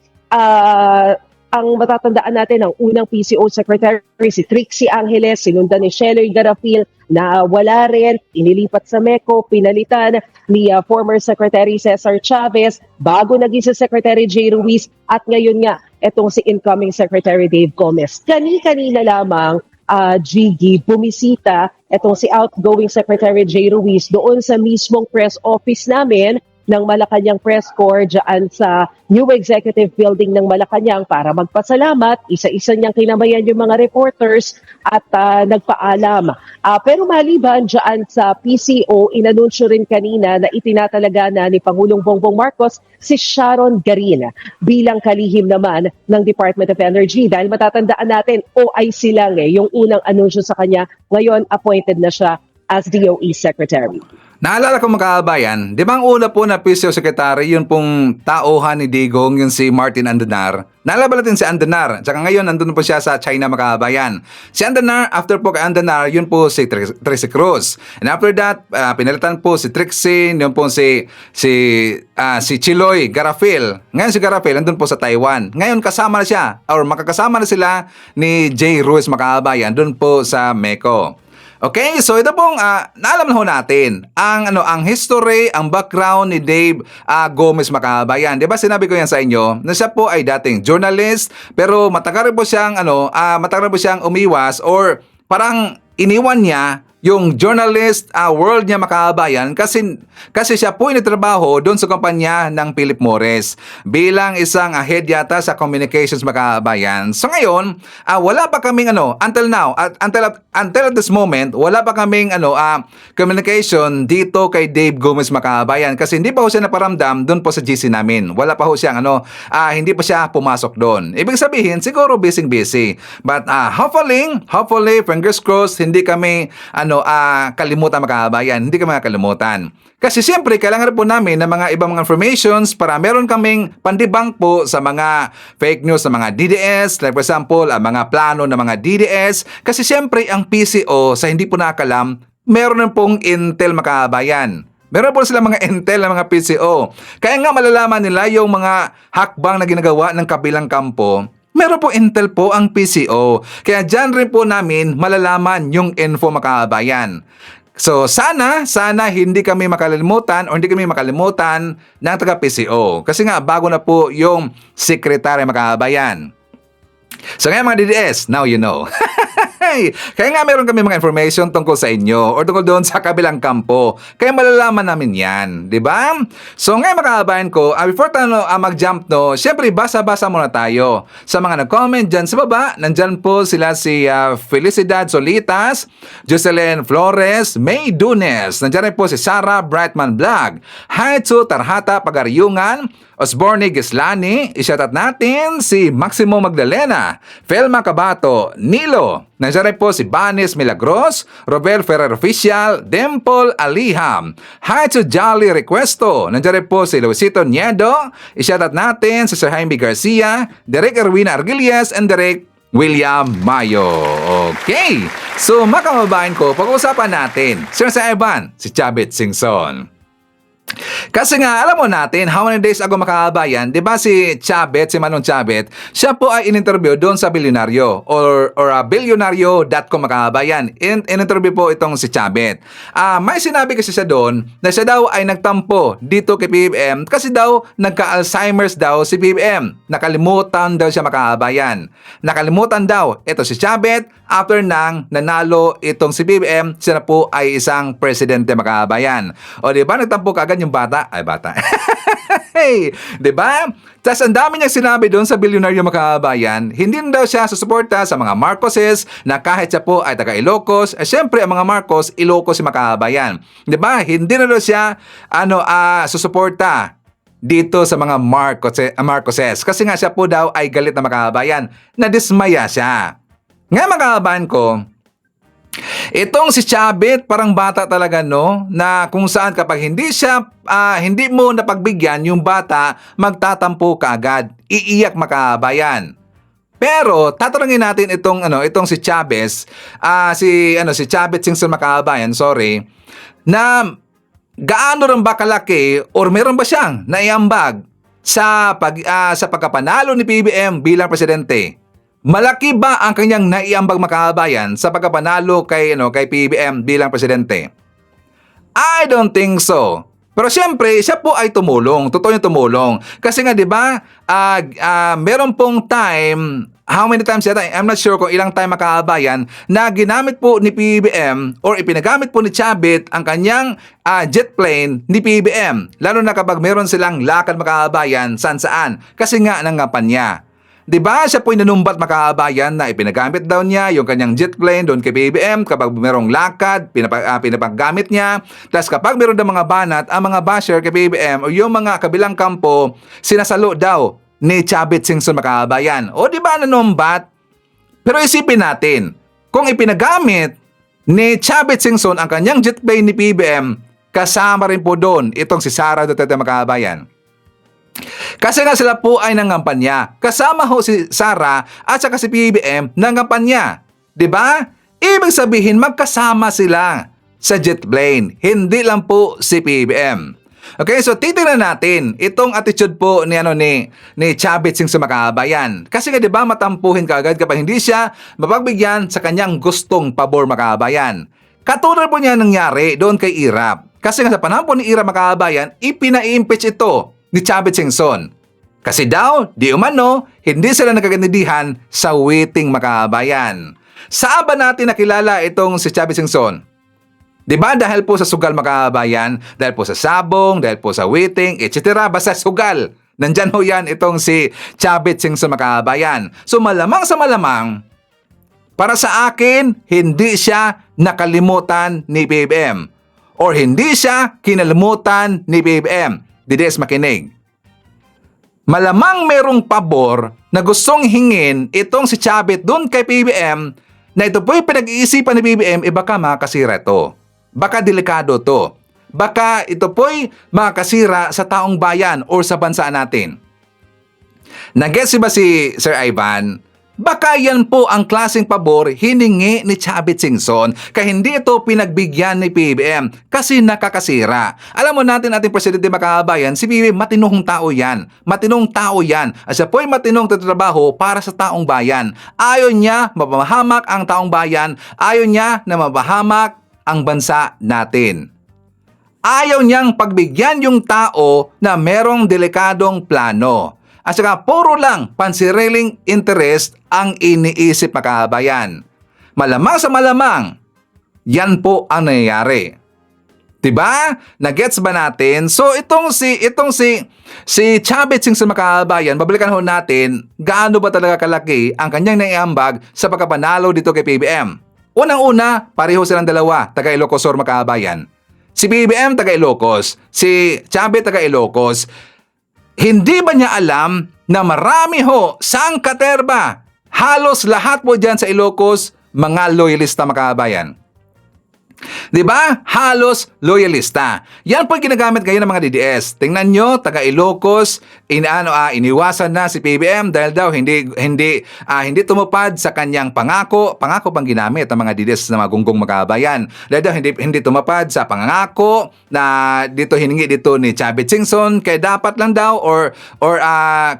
Ang matatandaan natin, ang unang PCO Secretary, si Trixie Angeles, sinundan ni Sheloy Garafil na wala rin, inilipat sa MECO, pinalitan ni former Secretary Cesar Chavez, bago naging si Secretary Jay Ruiz, at ngayon nga, itong si incoming Secretary Dave Gomez. Kani-kanina lamang, Gigi, bumisita itong si outgoing Secretary Jay Ruiz doon sa mismong press office namin ng Malacanang Press Corps dyan sa new executive building ng Malacanang para magpasalamat. Isa-isa niyang kinamayan yung mga reporters at nagpaalam. Pero maliban dyan sa PCO, inanunsyo rin kanina na itinatalaga na ni Pangulong Bongbong Marcos si Sharon Garin bilang kalihim naman ng Department of Energy. Dahil matatandaan natin, OIC lang yung unang anunsyo sa kanya. Ngayon, appointed na siya as DOE Secretary. Naalala ko mga kabayan, di ba ang una po na PCO Secretary, yun pong tauhan ni Digong, yun si Martin Andanar. Naalala ba natin si Andanar? Tsaka ngayon, nandun po siya sa China mga kabayan. Si Andanar, after po kay Andanar, yun po si Trixie Cruz. And after that, pinalitan po si Trixie, yun po si Chiloy Garafil. Ngayon si Garafil, nandun po sa Taiwan. Ngayon kasama na siya, or makakasama na sila ni Jay Ruiz mga kabayan, dun po sa Meco. Okay, so ito pong naalam na ho natin ang history, ang background ni Dave Gomez Macabayan. 'Di ba sinabi ko yan sa inyo na siya po ay dating journalist pero matagal rin po siyang umiwas or parang iniwan niya yung journalist world niya makabayan kasi siya po nagtrabaho doon sa kumpanya ng Philip Morris bilang isang head yata sa communications makabayan. So ngayon, wala pa kaming until now, until this moment, wala pa kaming communication dito kay Dave Gomez Macabayan kasi hindi pa ho siya naparamdam doon po sa GC namin. Wala pa ho siyang hindi pa siya pumasok doon. Ibig sabihin, siguro busy. But hopefully, fingers crossed, hindi kami kalimutan makabayan. Hindi kami makakalimutan. Kasi siyempre, kailangan rin po namin ng mga ibang mga informations para meron kaming pandibang po sa mga fake news ng mga DDS, like for example, ang mga plano ng mga DDS. Kasi siyempre, ang PCO, sa hindi po nakakalam, meron na pong intel makabayan. Meron po sila mga intel ng mga PCO. Kaya nga malalaman nila yung mga hakbang na ginagawa ng kabilang kampo. Meron po intel po ang PCO. Kaya dyan rin po namin malalaman yung info makabayan. So sana hindi kami makalimutan ng taga-PCO. Kasi nga bago na po yung sekretary makabayan. So ngayon mga DDS, now you know. Kaya nga meron kami mga information tungkol sa inyo or tungkol doon sa kabilang kampo. Kaya malalaman namin yan, di ba? So ngayon mga kabayan ko, before tayo mag-jump syempre basa-basa muna tayo sa mga nag-comment dyan sa baba. Nandyan po sila si Felicidad Solitas, Jocelyn Flores, May Dunes. Nandyan rin po si Sarah Brightman Vlog, Haitsu Tarhata Pagaryungan, Osborne Gislani, isyatat natin si Maximo Magdalena, Felma Cabato, Nilo. Nandiyan rin po si Banis Milagros, Robel Ferrer Official, Dimple Aliham, Hi to Jolly Requesto. Nandiyan rin po si Luisito Niedo. Isyatat natin si Sir Jaime Garcia, Derek Erwin Argilias, and Derek William Mayo. Okay. So mga kababayan ko, pag-uusapan natin si Evan, si Chavit Singson. Kasi nga, alam mo natin, how many days ago makabayan, di ba si Manong Chabet, siya po ay in-interview doon sa Bilyonaryo or bilyonaryo.com makabayan. In-interview po itong si Chabet. May sinabi kasi siya doon na siya daw ay nagtampo dito kay PBM kasi daw nagka-Alzheimer's daw si PBM. Nakalimutan daw siya makabayan. Nakalimutan daw. Ito si Chabet, after nang nanalo itong si PBM, siya na po ay isang presidente makabayan. O di ba, nagtampo kagad yung bata? Ay, bata. Hey, di ba? Tapos ang dami niyang sinabi doon sa bilyonaryo makabayan, hindi na daw siya susuporta sa mga Marcoses na kahit siya po ay taga Ilocos. Siyempre, ang mga Marcos, Ilocos si makabayan. Di ba? Hindi na daw siya susuporta dito sa mga Marcoses. Kasi nga siya po daw ay galit na makabayan. Nadismaya siya. Ngayon makabayan ko, itong si Chabit, parang bata talaga na kung saan kapag hindi mo napagbigyan yung bata, magtatampo kaagad, iiyak makabayan. Pero tatanungin natin itong si Chavez, si Chavit Singson makabayan, na gaano rin ba kalaki or meron ba siyang naiambag sa pagkapanalo ni PBM bilang presidente? Malaki ba ang kanyang naiambag makabayan sa pagkapanalo kay PBM bilang presidente? I don't think so. Pero siyempre, siya po ay tumulong. Totoo yung tumulong. Kasi nga, di ba, meron pong time, how many times yata, I'm not sure kung ilang time makabayan, na ginamit po ni PBM or ipinagamit po ni Chabit ang kanyang jet plane ni PBM. Lalo na kapag meron silang lakad makabayan saan-saan. Kasi nga, nangapan niya. Diba siya po'y nanumbat makabayan na ipinagamit daw niya yung kanyang jet plane doon kay BBM kapag merong lakad, pinapagamit niya. Tapos kapag meron daw mga banat, ang mga basher kay BBM o yung mga kabilang kampo, sinasalo daw ni Chavit Singson makabayan. O diba nanumbat? Pero isipin natin, kung ipinagamit ni Chavit Singson ang kanyang jet plane ni BBM kasama rin po doon itong si Sara Duterte mga kababayan. Kasi nga sila po ay nangampanya. Kasama ho si Sara at saka si PBBM nangampanya. 'Di ba? Ibig sabihin magkasama sila sa jet plane. Hindi lang po si PBBM. Okay, so titingnan natin itong attitude po ni Chavit Singh sa makabayan. Kasi nga 'di ba matampuhin kaagad kapag hindi siya mapagbigyan sa kanyang gustong pabor makabayan. Katulad po niya nangyari doon kay Irap. Kasi nga sa panahon po ni Irap makabayan, ipina-impeach ito ni Chavit Singson. Kasi daw, di umano, hindi sila nagkagandidihan sa waiting makabayan. Saan ba natin nakilala itong si Chavit Singson? Diba dahil po sa sugal makabayan, dahil po sa sabong, dahil po sa waiting, etc. Basta sugal. Nandyan ho yan itong si Chavit Singson makabayan. So malamang sa malamang, para sa akin, hindi siya nakalimutan ni PBBM. Or hindi siya kinalimutan ni PBBM. Dides makinig. Malamang merong pabor na gustong hingin itong si Chavit doon kay PBBM na ito po'y pinag-iisipan ni PBBM, baka makasira ito. Baka delikado to. Baka ito po'y makasira sa taong bayan o sa bansa natin. Nag-gets ba si Sir Ivan? Baka yan po ang klaseng pabor hiningi ni Chavit Singson kaya hindi ito pinagbigyan ni PBBM kasi nakakasira. Alam mo natin ating presidente makabayan, si PBBM matinong tao yan. Matinong tao yan. At siya po'y matinong tatrabaho para sa taong bayan. Ayaw niya mapahamak ang taong bayan. Ayaw niya na mapahamak ang bansa natin. Ayaw niyang pagbigyan yung tao na merong delikadong plano. At saka puro lang pansiriling interest ang iniisip makabayan. Malamang sa malamang, yan po ang nangyayari. Diba? Nagets ba natin? So itong si Chavit Singh sa makabayan, babalikan ho natin gaano ba talaga kalaki ang kanyang naiambag sa pagkapanalo dito kay PBBM. Unang-una, pareho silang dalawa, taga Ilocos Sur makabayan. Si PBBM taga Ilocos, si Chavit taga Ilocos. Hindi ba niya alam na marami ho sa Angkaterba, halos lahat po dyan sa Ilocos, mga loyalista makabayan? Diba? Halos loyalista. Yan po yung ginagamit ngayon ng mga DDS. Tingnan nyo, taga Ilocos, iniwasan na si PBBM dahil daw hindi tumupad sa kanyang pangako. Pangako pang ginamit ng mga DDS na mga gunggong makabayan. Dahil daw hindi tumupad sa pangako na dito hiningi dito ni Chavit Singson, kaya dapat lang daw or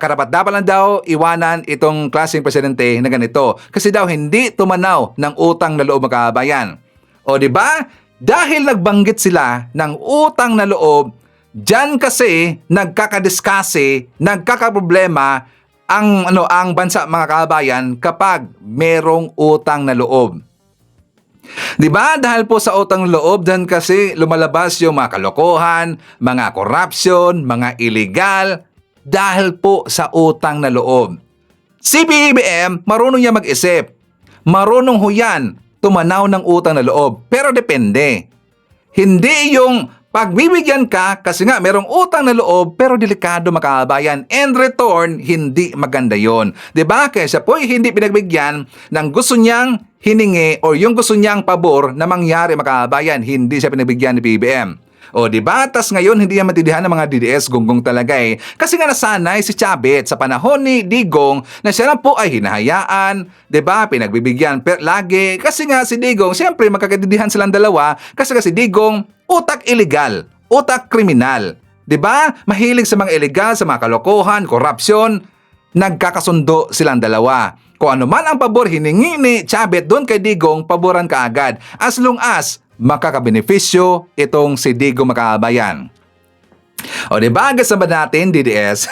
karapat dapat lang daw iwanan itong klaseng presidente na ganito. Kasi daw hindi tumanaw ng utang na loob makabayan. O di ba? Dahil nagbanggit sila ng utang na loob, diyan kasi nagkakadiskase, nagkakaproblema ang bansa mga kabayan kapag merong utang na loob. Di ba? Dahil po sa utang na loob, diyan kasi lumalabas yung mga kalokohan, mga corruption, mga illegal, dahil po sa utang na loob. Si PBBM, marunong niya mag-isip. Marunong ho yan tumanaw ng utang na loob. Pero depende. Hindi yung pagbibigyan ka kasi nga merong utang na loob pero delikado makabayan. And return, hindi maganda yon. Diba? Kaya siya po'y hindi pinagbigyan ng gusto niyang hiningi o yung gusto niyang pabor na mangyari makabayan. Hindi siya pinagbigyan ni PBBM. O diba? Tas ngayon hindi niya matindihan ng mga DDS, gunggong talaga eh. Kasi nga nasanay si Chavit sa panahon ni Digong na siya lang po ay hinahayaan, diba? Pinagbibigyan lagi. Kasi nga si Digong, siyempre magkakatindihan silang dalawa kasi si Digong utak illegal, utak kriminal. Diba? Mahilig sa mga illegal, sa mga kalokohan, korupsyon. Nagkakasundo silang dalawa. Kung ano man ang pabor hiningi ni Chavit doon kay Digong, paboran ka agad. As long as makakabenepisyo itong si Digong makabayan. O diba, kasama natin, DDS?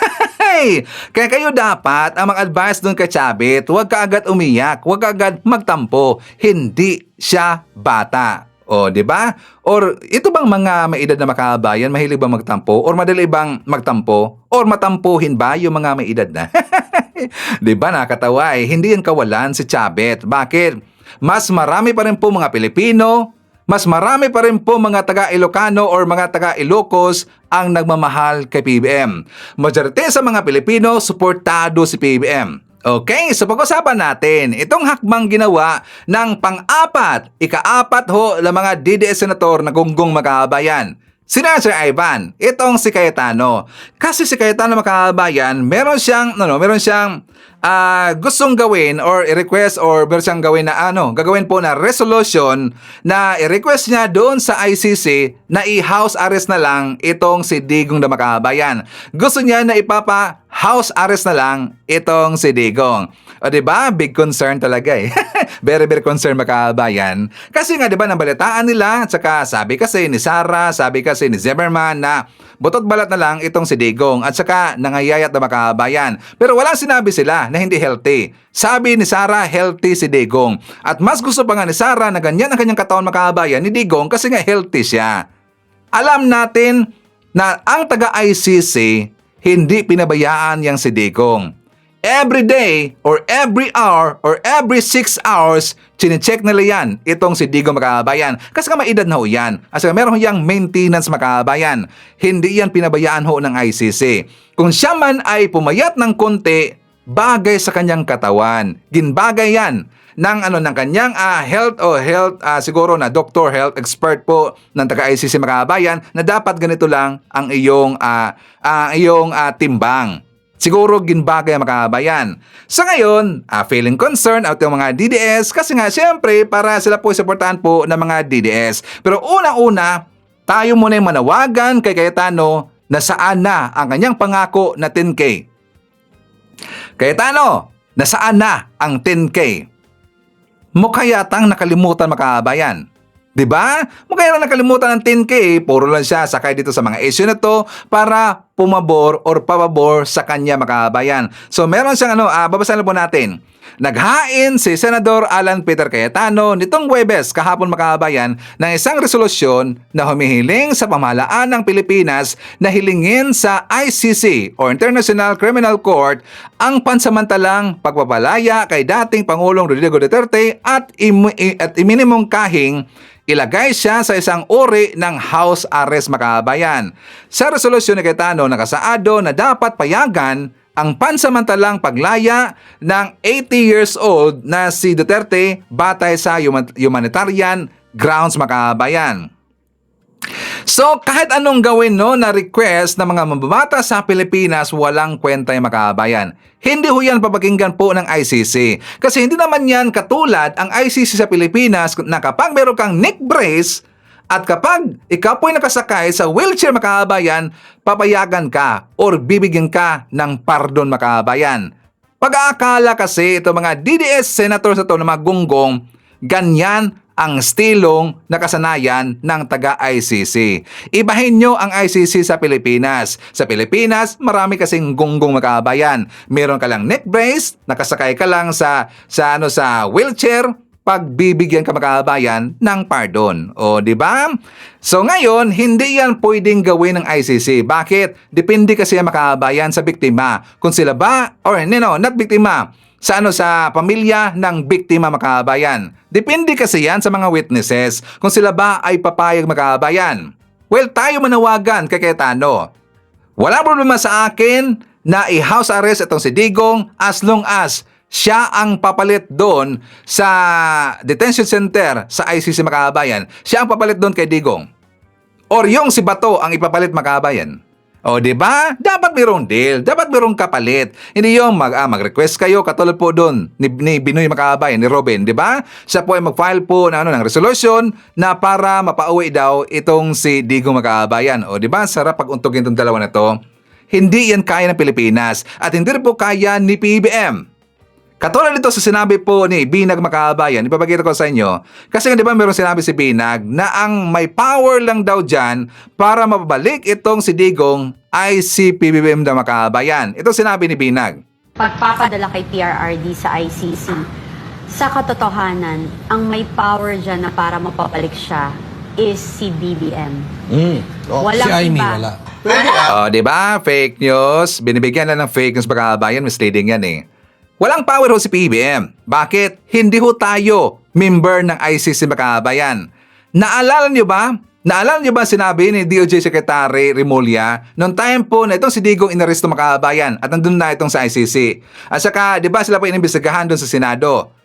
Kaya kayo dapat, ang mag-advise doon kay Chavit, huwag ka agad umiyak, huwag ka agad magtampo. Hindi siya bata. O diba? Or ito bang mga may edad na makabayan, mahilig ba magtampo? Or madali bang magtampo? Or matampuhin ba yung mga may edad na? Diba, nakakatawa eh. Hindi yan kawalan si Chavit. Bakit? Mas marami pa rin po mga Pilipino, mas marami pa rin po mga taga-Ilocano or mga taga-Ilocos ang nagmamahal kay PBBM. Majority sa mga Pilipino, suportado si PBBM. Okay, so pag-usapan natin, itong hakbang ginawa ng ika-apat ho ng mga DDS senator na gunggong makabayan. Sino Sir Ivan? Itong si Cayetano. Kasi si Cayetano, mga kabayan, meron siyang gustong gawin or i-request or meron siyang gawin na gagawin po na resolution na i-request niya doon sa ICC na i-house arrest na lang itong si Digong na mga kabayan. Gusto niya na ipapa-house arrest na lang itong si Digong. O diba? Big concern talaga eh. Very, very concerned, mga kabayan. Kasi nga, diba, nabalitaan nila, at saka sabi kasi ni Sara, sabi kasi ni Zimmerman na butot balat na lang itong si Digong at saka nangayayat na, mga kabayan. Pero walang sinabi sila na hindi healthy. Sabi ni Sara, healthy si Digong. At mas gusto pa nga ni Sara na ganyan ang kanyang katawan, mga kabayan, ni Digong kasi nga healthy siya. Alam natin na ang taga-ICC hindi pinabayaan yang si Digong. Every day or every hour or every 6 hours, chinecheck nila yan itong si Digong, mga kabayan. Kasi nga maedad na ho yan. Kasi meron ho yang maintenance, mga kabayan. Hindi yan pinabayaan ho ng ICC. Kung siya man ay pumayat ng konti, bagay sa kanyang katawan. Ginbagay yan ng kanyang health siguro na doctor, health expert po ng taga-ICC, mga kabayan, na dapat ganito lang ang iyong timbang. Siguro ginbagay, mga kabayan. Sa ngayon, feeling concerned at yung mga DDS kasi nga siyempre para sila po supportahan po ng mga DDS. Pero una-una, tayo muna yung manawagan kay Cayetano na saan na ang kanyang pangako na 10K. Cayetano, nasaan na ang 10K? Mukha yatang nakalimutan, mga kabayan. Diba? Mukha yatang nakalimutan ng 10K, puro lang siya sakay dito sa mga issue na to para pumabor or pababor sa kanya, mga kabayan. So meron siyang babasahin po natin. Naghain si Senador Alan Peter Cayetano nitong Huwebes kahapon, mga kabayan, ng isang resolusyon na humihiling sa pamahalaan ng Pilipinas na hilingin sa ICC o International Criminal Court ang pansamantalang pagpapalaya kay dating Pangulong Rodrigo Duterte at iminimong kahing ilagay siya sa isang uri ng house arrest, mga kabayan. Sa resolusyon ni Cayetano, nakasaado na dapat payagan ang pansamantalang paglaya ng 80 years old na si Duterte batay sa humanitarian grounds, mga kabayan. So, kahit anong gawin na request ng mga mambabata sa Pilipinas, walang kwenta yung, mga kabayan. Hindi ho yan papakinggan po ng ICC. Kasi hindi naman yan katulad ang ICC sa Pilipinas na kapag meron kang neck brace at kapag ikaw po'y nakasakay sa wheelchair, mga kabayan, papayagan ka or bibigyan ka ng pardon, mga kabayan. Pag-aakala kasi ito mga DDS senators ito na mga gunggong, ganyan ang stilong nakasanayan ng taga-ICC. Ibahin nyo ang ICC sa Pilipinas. Sa Pilipinas, marami kasing gunggong, mga kabayan. Meron ka lang neck brace, nakasakay ka lang sa wheelchair, pagbibigyan ka, mga kabayan, ng pardon. O, di ba? So ngayon, hindi yan pwedeng gawin ng ICC. Bakit? Depende kasi, mga kabayan, sa biktima. Kung sila ba, or not biktima, sa pamilya ng biktima, mga kabayan. Depende kasi yan sa mga witnesses kung sila ba ay papayag, mga kabayan. Well, tayo manawagan kay Cayetano. Walang problema sa akin na i-house arrest itong si Digong as long as siya ang papalit doon sa detention center sa ICC, mga kabayan. Siya ang papalit doon kay Digong. Or yung si Bato ang ipapalit, mga kabayan. O, di ba? Dapat mayroong deal. Dapat mayroong kapalit. Hindi yung mag-request kayo katulad po doon ni Binoy, mga kabayan, ni Robin, di ba? Siya po ay mag-file po ng resolution na para mapauwi daw itong si Digong, mga kabayan. O, di ba? Sarap pag-untugin itong dalawa na to. Hindi yan kaya ng Pilipinas at hindi rin po kaya ni PBBM. Katulad nito sa sinabi po ni Binag, mga kabayan, ipapakita ko sa inyo. Kasi di ba meron sinabi si Binag na ang may power lang daw dyan para mapabalik itong si Digong ay si PBBM na, mga kabayan. Ito sinabi ni Binag. Pagpapadala kay PRRD sa ICC, sa katotohanan, ang may power dyan na para mapabalik siya is si BBM. Walang Si Aimee, iba. wala. O, di ba? Fake news. Binibigyan lang ng fake news, mga kabayan. Misleading yan eh. Walang power ho si PBBM. Bakit? Hindi ho tayo member ng ICC, mga kabayan. Naalala niyo ba? Sinabi ni DOJ Secretary Remulla noong time po na itong si Digong inaresto, mga kabayan, at nandun na itong sa ICC. At saka, di ba sila po inimbestigahan doon sa Senado?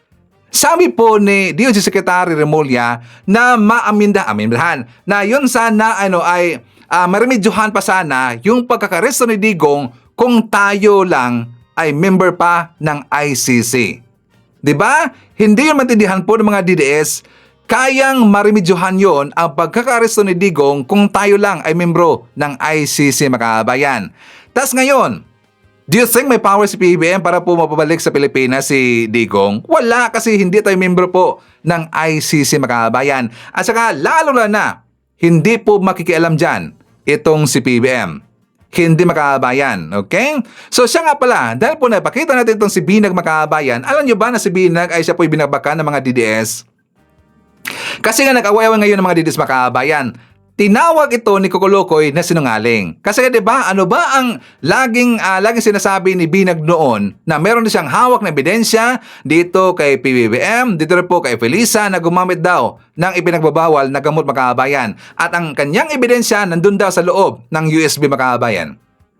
Sabi po ni DOJ Secretary Remulla na amindahan na yun sana ay maremedyohan pa sana yung pagkakaresto ni Digong kung tayo lang ay member pa ng ICC. 'Di ba? Hindi yun maintindihan po ng mga DDS. Kayang maremedyohan yon ang pagkakaresto ni Digong kung tayo lang ay membro ng ICC, mga kabayan. Tas ngayon, do you think may power si PBBM para po mapabalik sa Pilipinas si Digong? Wala, kasi hindi tayo membro po ng ICC, mga kabayan. At saka lalo na, hindi po makikialam dyan itong si PBBM. Hindi, mga kabayan. Okay? So siya nga pala, dahil po napakita natin itong si Binag, mga kabayan, alam nyo ba na si Binag ay siya po'y binagbakan ng mga DDS? Kasi nga nag-away-away ngayon ng mga DDS, mga kabayan. Tinawag ito ni Kukulokoy na sinungaling. Kasi 'di ba, ano ba ang laging sinasabi ni Binag noon na meron din siyang hawak na ebidensya dito kay PBBM, dito rin po kay Felisa na gumamit daw ng ipinagbabawal na gamot, mga kabayan. At ang kanyang ebidensya nandun daw sa loob ng USB, mga kabayan.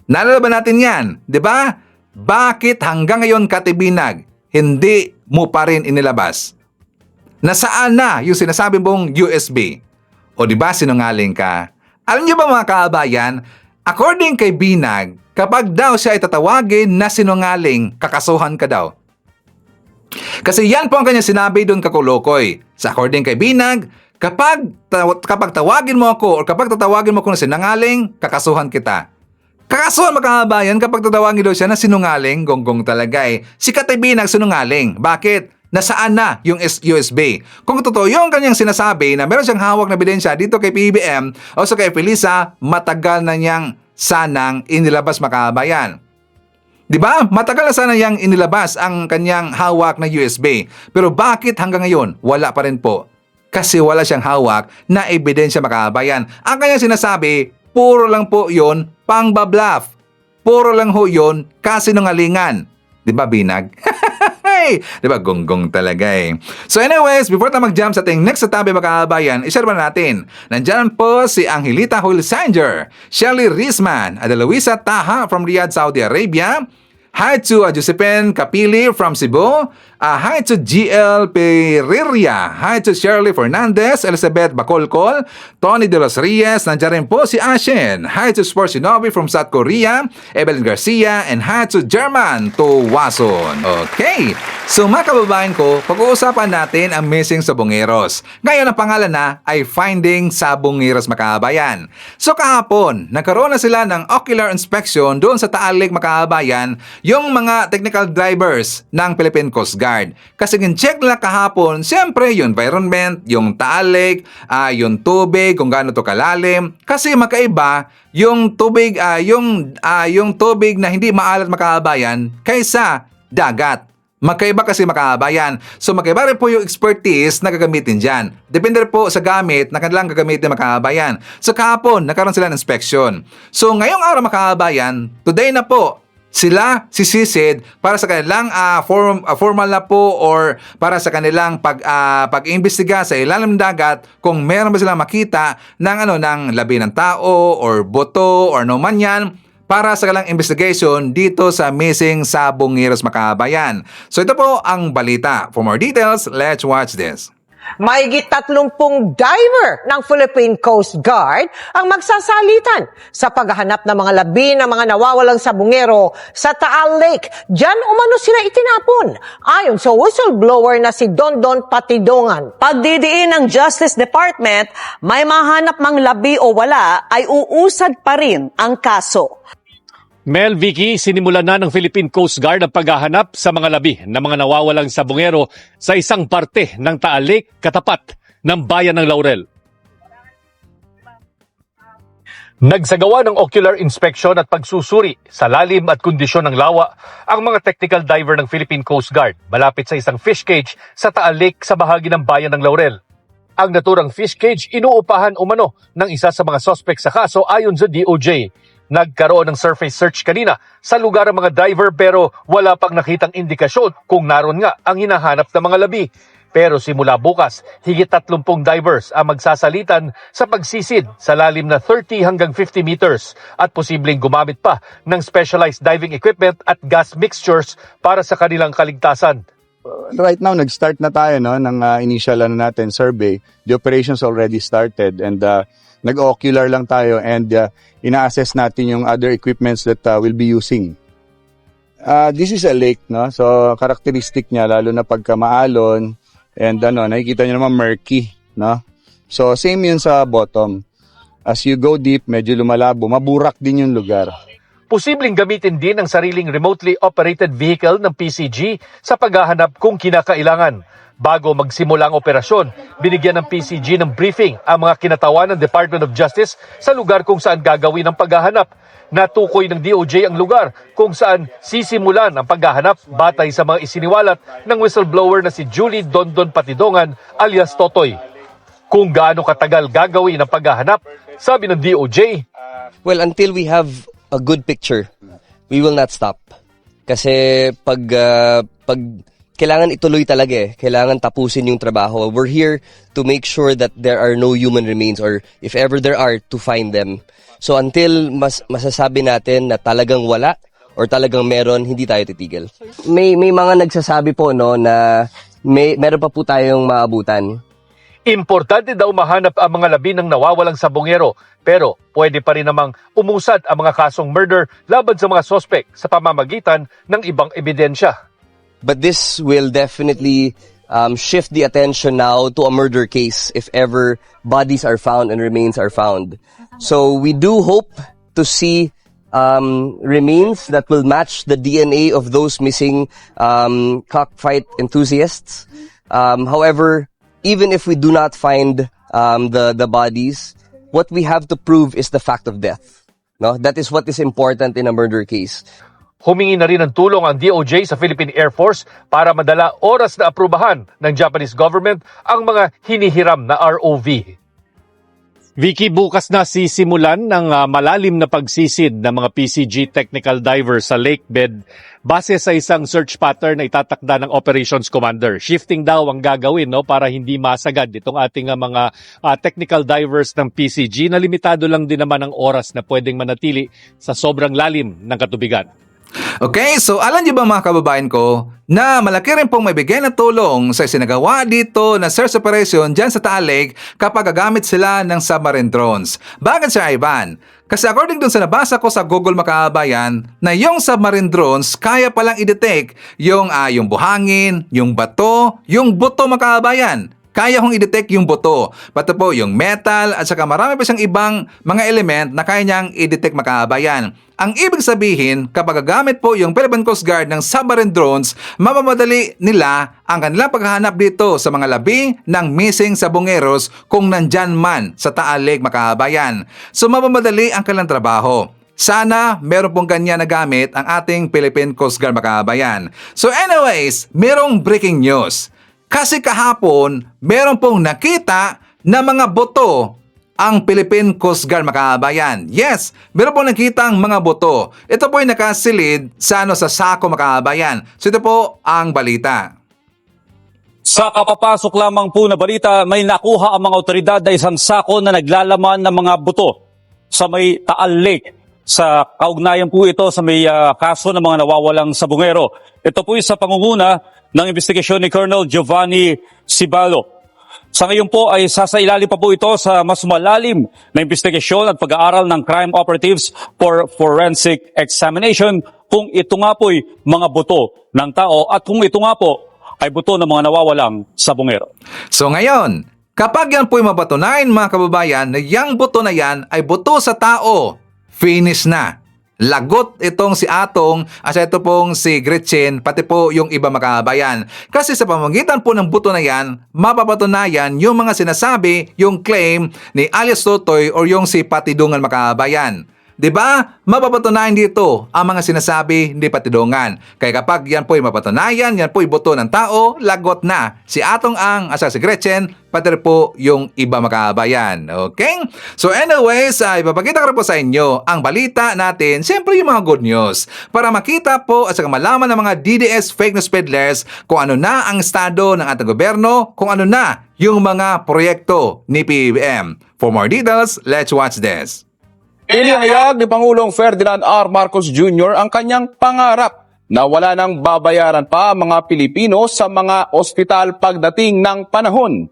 Naalala ba natin 'yan, 'di ba? Bakit hanggang ngayon, Kati Binag, hindi mo pa rin inilabas? Nasaan na yung sinasabi mong USB? O di ba sinungaling ka? Alam niyo ba, mga kabayan, according kay Binag, kapag daw siya ay tatawagin na sinungaling, kakasuhan ka daw. Kasi yan po ang kanya sinabi doon, Kakulokoy. Sa according kay Binag, kapag tawagin mo ako o kapag tatawagin mo ako na sinungaling, kakasuhan kita. Kakasuhan, mga kabayan, kapag tatawagin daw siya na sinungaling, gonggong talaga eh. Si Kati Binag sinungaling. Bakit? Nasaan na yung USB? Kung totoo yung kanyang sinasabi na meron siyang hawak na ebidensya dito kay PBBM o sa kay Felisa, matagal na niyang sanang inilabas, mga kabayan. Di ba? Matagal na sana niyang inilabas ang kanyang hawak na USB. Pero bakit hanggang ngayon wala pa rin po? Kasi wala siyang hawak na ebidensya, mga kabayan. Ang kanyang sinasabi, puro lang po yun pangbabluff. Puro lang ho yun kasinungalingan. Di ba, Binag? Di ba, gonggong talaga eh. So anyways, before tayo mag-jump sa ating next tabi, mga kabayan, ishare ba natin? Nandyan po si Angelita Hulsanger, Shelly Rizman, Luisa Taha from Riyadh, Saudi Arabia. Hi to Josephine Capili from Cebu. Hi to GL Periria. Hi to Shirley Fernandez, Elizabeth Bacolcol, Tony De Los Reyes. Nandiyan rin po si Ashen. Hi to Sport Shinobi from South Korea, Evelyn Garcia, and hi to German Tuwason. Okay, so mga kababayan ko, pag-uusapan natin ang missing sabongeros. Ngayon ang pangalan na ay Finding Sabongeros, mga kababayan. So kahapon, nagkaroon na sila ng ocular inspection doon sa Taal Lake, mga kababayan, yung mga technical drivers ng Philippine Coast Guard. Kasi in-check nila kahapon, siyempre yung environment, yung Taal Lake, yung tubig, kung gaano to kalalim. Kasi magkaiba yung tubig, yung tubig na hindi maalat, mga kababayan, kaysa dagat. Magkaiba kasi, mga kababayan. So magkaiba rin po yung expertise na gagamitin dyan. Depende rin po sa gamit na kanilang gagamitin, mga kababayan. So kahapon, nagkaroon sila ng inspection. So ngayong araw, mga kababayan, today na po, sila sisisid para sa kanilang formal na po or para sa kanilang pag-imbestiga sa ilalim ng dagat kung meron ba silang makita ng labi ng tao or buto or no man yan para sa kanilang investigation dito sa missing sabongeros, mga kabayan. So ito po ang balita. For more details, let's watch this. Mahigit 30 diver ng Philippine Coast Guard ang magsasalitan sa paghahanap ng mga labi ng mga nawawalang sabongero sa Taal Lake. Diyan umano sila itinapon, ayon sa whistleblower na si Dondon Patidongan. Pagdidiin ng Justice Department, may mahanap mang labi o wala ay uusad pa rin ang kaso. Mel, Vicky, sinimulan na ng Philippine Coast Guard ang paghahanap sa mga labi ng mga nawawalang sabongero sa isang parte ng Taal Lake katapat ng bayan ng Laurel. Nagsagawa ng ocular inspection at pagsusuri sa lalim at kondisyon ng lawa ang mga technical diver ng Philippine Coast Guard malapit sa isang fish cage sa Taal Lake sa bahagi ng bayan ng Laurel. Ang naturang fish cage inuupahan umano ng isa sa mga suspect sa kaso ayon sa DOJ. Nagkaroon ng surface search kanina sa lugar ng mga diver pero wala pang nakitang indikasyon kung naroon nga ang hinahanap ng mga labi. Pero simula bukas, higit 30 divers ang magsasalitan sa pagsisid sa lalim na 30 hanggang 50 meters at posibleng gumamit pa ng specialized diving equipment at gas mixtures para sa kanilang kaligtasan. right now, nag-start na tayo no, ng initial natin, survey. The operations already started and nag-ocular lang tayo and ina-assess natin yung other equipments that we'll be using. This is a lake, no? So, characteristic niya, lalo na pagka maalon and nakikita niyo naman murky, no? So, same yun sa bottom. As you go deep, medyo lumalabo, maburak din yung lugar. Posibleng gamitin din ang sariling remotely operated vehicle ng PCG sa paghahanap kung kinakailangan. Bago magsimula ang operasyon, binigyan ng PCG ng briefing ang mga kinatawan ng Department of Justice sa lugar kung saan gagawin ang paghahanap. Natukoy ng DOJ ang lugar kung saan sisimulan ang paghahanap batay sa mga isiniwalat ng whistleblower na si Julie Dondon Patidongan alias Totoy. Kung gaano katagal gagawin ang paghahanap, sabi ng DOJ, well, until we have a good picture, we will not stop. Kasi pag kailangan ituloy talaga kailangan tapusin yung trabaho. We're here to make sure that there are no human remains or if ever there are, to find them. So until masasabi natin na talagang wala or talagang meron, hindi tayo titigil. May mga nagsasabi po no na meron pa po tayong maabutan. importante daw mahanap ang mga labi ng nawawalang sabongero, pero pwede pa rin namang umusad ang mga kasong murder laban sa mga sospek sa pamamagitan ng ibang ebidensya. But this will definitely shift the attention now to a murder case if ever bodies are found and remains are found. So we do hope to see remains that will match the DNA of those missing cockfight enthusiasts. However, even if we do not find the bodies, what we have to prove is the fact of death. No, that is what is important in a murder case. Humingi na rin ng tulong ang DOJ sa Philippine Air Force para madala oras na aprubahan ng Japanese government ang mga hinihiram na ROV. Vicky, bukas na sisimulan ng malalim na pagsisid ng mga PCG technical divers sa lake bed base sa isang search pattern na itatakda ng Operations Commander. Shifting daw ang gagawin para hindi masagad itong ating mga technical divers ng PCG na limitado lang din naman ang oras na pwedeng manatili sa sobrang lalim ng katubigan. Okay, so alam niyo ba mga kababayan ko na malaki rin pong maibigay na tulong sa isinagawa dito na search operation dyan sa Taal Lake kapag gagamit sila ng submarine drones. Bakit Sir Ivan? Kasi according dun sa nabasa ko sa Google mga kababayan na yung submarine drones kaya palang i-detect yung buhangin, yung bato, yung buto mga kababayan. Kaya hong i-detect yung buto, pati po yung metal at saka marami pa siyang ibang mga element na kaya niyang i-detect makabayan. Ang ibig sabihin, kapag gagamit po yung Philippine Coast Guard ng submarine drones, mapamadali nila ang kanilang paghahanap dito sa mga labi ng missing sabongeros kung nandyan man sa Taal Lake makabayan. So mapamadali ang kanilang trabaho. Sana meron pong ganyan na gamit ang ating Philippine Coast Guard makabayan. So anyways, merong breaking news. Kasi kahapon, meron pong nakita na mga boto ang Philippine Coast Guard makabayan. Yes, meron pong nakita ang mga boto. Ito po ay nakasilid sa sako makabayan. So ito po ang balita. Sa kapapasok lamang po na balita, may nakuha ang mga otoridad na isang sako na naglalaman ng mga buto sa may Taal Lake. Sa kaugnayan po ito sa may kaso ng mga nawawalang sabongero. Ito po sa pangunguna ng investigasyon ni Colonel Giovanni Cibalo. Sa ngayon po ay sasailalim pa po ito sa mas malalim na investigasyon at pag-aaral ng crime operatives for forensic examination kung ito nga po'y mga buto ng tao at kung ito nga po ay buto ng mga nawawalang sabongero. So ngayon, kapag yan po'y mapatunayan mga kababayan na yung buto na yan ay buto sa tao, finish na. Lagot itong si Atong at ito pong si Gretchen pati po yung iba makabayan. Kasi sa pamamagitan po ng buto na yan, mapapatunayan yung mga sinasabi, yung claim ni alias Totoy or yung si Patidongan makabayan. Diba? Mapapatunayan dito ang mga sinasabi ni Patidongan. Kaya kapag yan po'y mapatunayan, yan po'y buto ng tao, lagot na. Si Atong ang asa si Gretchen, pati po yung iba makabayan. Okay? So anyways, ipapakita ko po sa inyo ang balita natin, siyempre yung mga good news. Para makita po at saka malaman ng mga DDS fake news peddlers kung ano na ang estado ng ating gobyerno, kung ano na yung mga proyekto ni PBBM. For more details, let's watch this. Inihayag ni Pangulong Ferdinand R. Marcos Jr. ang kanyang pangarap na wala nang babayaran pa ang mga Pilipino sa mga ospital pagdating ng panahon.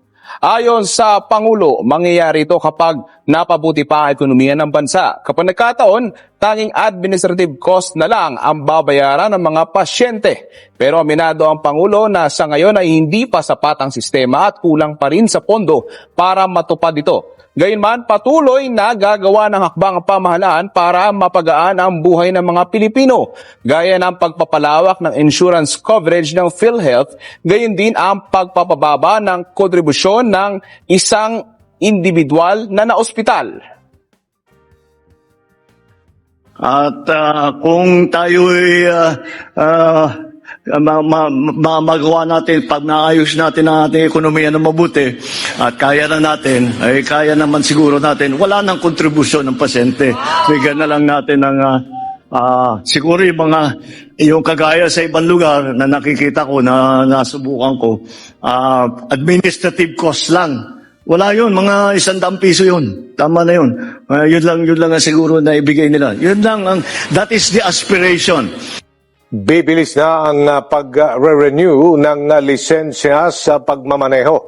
Ayon sa Pangulo, mangyayari ito kapag napabuti pa ang ekonomiya ng bansa. Kapag nagkataon, tanging administrative cost na lang ang babayaran ng mga pasyente. Pero aminado ang Pangulo na sa ngayon ay hindi pa sapat ang sistema at kulang pa rin sa pondo para matupad ito. Gayunman, patuloy na gagawa ng hakbang ang pamahalaan para mapagaan ang buhay ng mga Pilipino, gaya ng pagpapalawak ng insurance coverage ng PhilHealth, gayon din ang pagpapababa ng kontribusyon ng isang individual na naospital. At kung tayo'y magawa natin, pag naayos natin ang ating ekonomiya na mabuti at kaya na natin, ay kaya naman siguro natin, wala nang kontribusyon ng pasyente. Bigyan na lang natin ng siguro yung kagaya sa ibang lugar na nakikita ko, na nasubukan ko, administrative cost lang. Wala yun, mga 100 piso yun. Tama na yun. Yun lang ang siguro na ibigay nila. Yun lang, that is the aspiration. Bibilis na ang pag-renew ng lisensya sa pagmamaneho.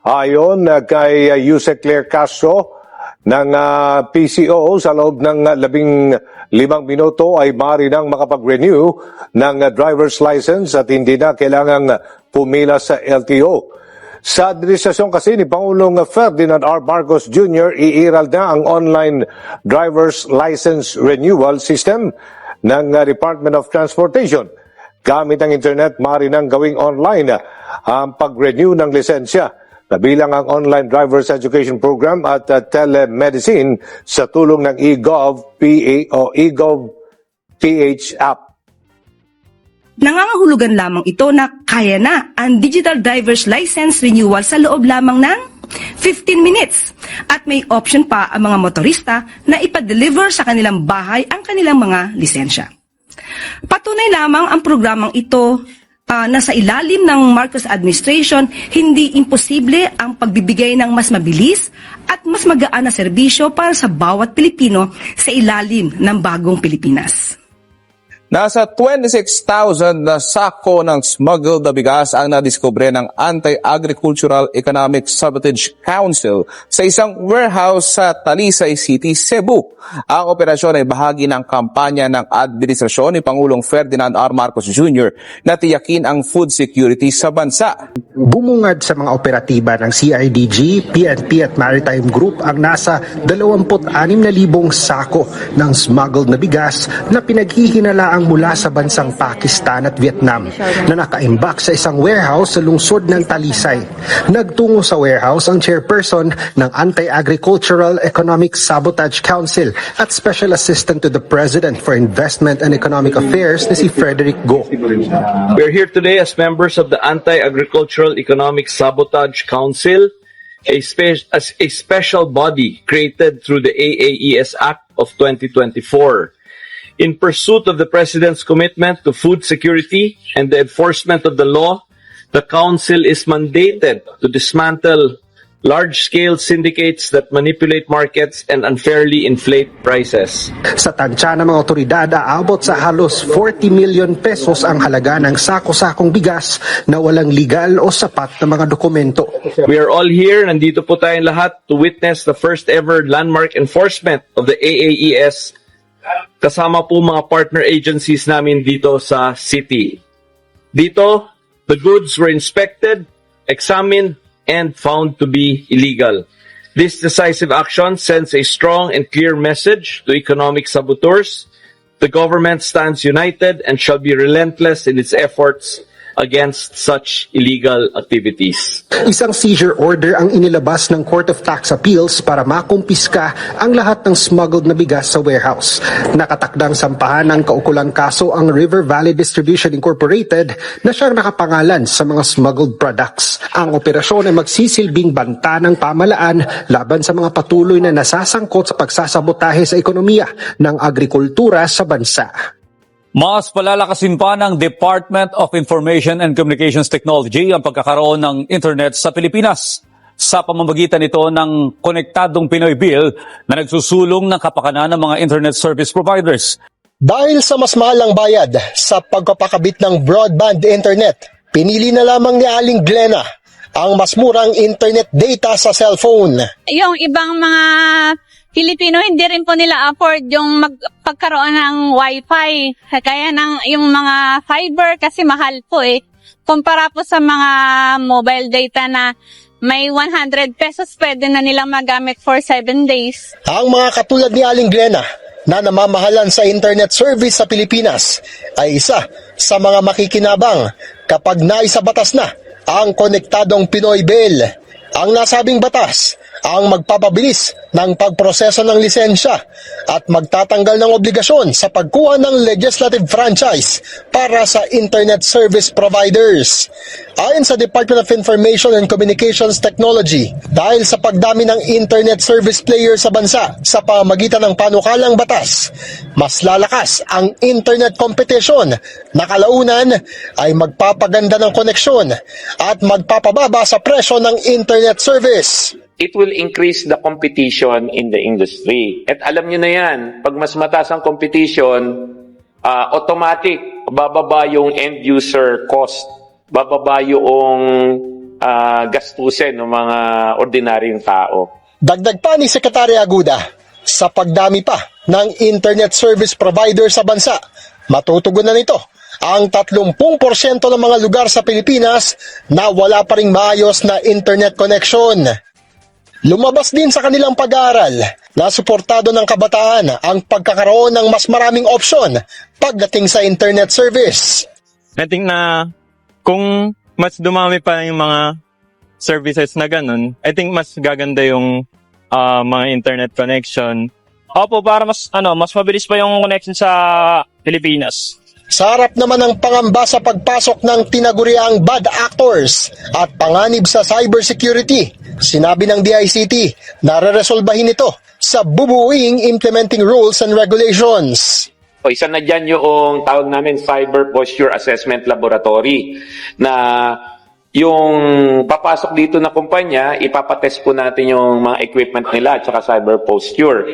Ayon kay Yusek Claire Castro ng PCO, sa loob ng 15 minuto ay maaari nang makapag-renew ng driver's license at hindi na kailangang pumila sa LTO. Sa administrasyon kasi ni Pangulong Ferdinand R. Marcos Jr., iiral na ang online driver's license renewal system ng Department of Transportation. Gamit ang internet, maaari nang gawing online ang pag-renew ng lisensya. Kabilang ang online driver's education program at telemedicine sa tulong ng eGov.ph app. Nangangahulugan lamang ito na kaya na ang digital driver's license renewal sa loob lamang ng 15 minutes. At may option pa ang mga motorista na ipa-deliver sa kanilang bahay ang kanilang mga lisensya. Patunay lamang ang programang ito na sa ilalim ng Marcos administration, hindi imposible ang pagbibigay ng mas mabilis at mas magaan na serbisyo para sa bawat Pilipino sa ilalim ng bagong Pilipinas. Nasa 26,000 na sako ng smuggled na bigas ang nadiskubre ng Anti-Agricultural Economic Sabotage Council sa isang warehouse sa Talisay City, Cebu. Ang operasyon ay bahagi ng kampanya ng administrasyon ni Pangulong Ferdinand R. Marcos Jr. na tiyakin ang food security sa bansa. Bumungad sa mga operatiba ng CIDG, PNP at Maritime Group ang nasa 26,000 sako ng smuggled na bigas na pinaghihinalaan mula sa bansang Pakistan at Vietnam na nakaimbak sa isang warehouse sa lungsod ng Talisay. Nagtungo sa warehouse ang chairperson ng Anti-Agricultural Economic Sabotage Council at Special Assistant to the President for Investment and Economic Affairs na si Frederick Go. We're here today as members of the Anti-Agricultural Economic Sabotage Council, a special body created through the AAES Act of 2024. In pursuit of the President's commitment to food security and the enforcement of the law, the Council is mandated to dismantle large-scale syndicates that manipulate markets and unfairly inflate prices. Sa tansya ng mga otoridad, aabot sa halos 40 million pesos ang halaga ng sako-sakong bigas na walang legal o sapat na mga dokumento. We are all here, nandito po tayong lahat to witness the first ever landmark enforcement of the AAES kasama po mga partner agencies namin dito sa city. Dito, the goods were inspected, examined, and found to be illegal. This decisive action sends a strong and clear message to economic saboteurs. The government stands united and shall be relentless in its efforts against such illegal activities. Isang seizure order ang inilabas ng Court of Tax Appeals para makumpiska ang lahat ng smuggled na bigas sa warehouse. Nakatakdang sampahan ng kaukulang kaso ang River Valley Distribution Incorporated na siyang nakapangalan sa mga smuggled products. Ang operasyon ay magsisilbing banta ng pamalaan laban sa mga patuloy na nasasangkot sa pagsasabotahe sa ekonomiya ng agrikultura sa bansa. Mas palalakasin pa ng Department of Information and Communications Technology ang pagkakaroon ng internet sa Pilipinas sa pamamagitan nito ng Konektadong Pinoy Bill na nagsusulong ng kapakanan ng mga internet service providers. Dahil sa mas mahalang bayad sa pagpapakabit ng broadband internet, pinili na lamang ni Aling Glena ang mas murang internet data sa cellphone. Yung ibang mga Pilipino, hindi rin po nila afford yung pagkaroon ng wifi. Kaya yung mga fiber kasi mahal po eh. Kumpara po sa mga mobile data na may 100 pesos pwede na nilang magamit for 7 days. Ang mga katulad ni Aling Glena na namamahalan sa internet service sa Pilipinas ay isa sa mga makikinabang kapag naisabatas na ang konektadong Pinoy Bill. Ang nasabing batas ang magpapabilis ng pagproseso ng lisensya at magtatanggal ng obligasyon sa pagkuha ng legislative franchise para sa internet service providers. Ayon sa Department of Information and Communications Technology, dahil sa pagdami ng internet service players sa bansa sa pamamagitan ng panukalang batas, mas lalakas ang internet competition na kalaunan ay magpapaganda ng koneksyon at magpapababa sa presyo ng internet service. It will increase the competition in the industry. At alam nyo na yan, pag mas mataas ang competition, automatic, bababa yung end user cost, bababa yung gastusin ng mga ordinaryong tao. Dagdag pa ni Secretary Aguda, sa pagdami pa ng internet service provider sa bansa, matutugunan nito ang 30% ng mga lugar sa Pilipinas na wala pa ring maayos na internet connection. Lumabas din sa kanilang pag-aaral na suportado ng kabataan ang pagkakaroon ng mas maraming opsyon pagdating sa internet service. I think na kung mas dumami pa yung mga services na ganun, I think mas gaganda yung mga internet connection. Opo, para mas mabilis pa yung connection sa Pilipinas. Sa harap naman ng pangamba sa pagpasok ng tinaguriang bad actors at panganib sa cybersecurity, sinabi ng DICT na reresolbahin ito sa bubuing implementing rules and regulations. Isa na dyan yung tawag namin Cyber Posture Assessment Laboratory na yung papasok dito na kumpanya, ipapatest po natin yung mga equipment nila at saka cyber posture.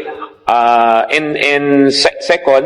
Second,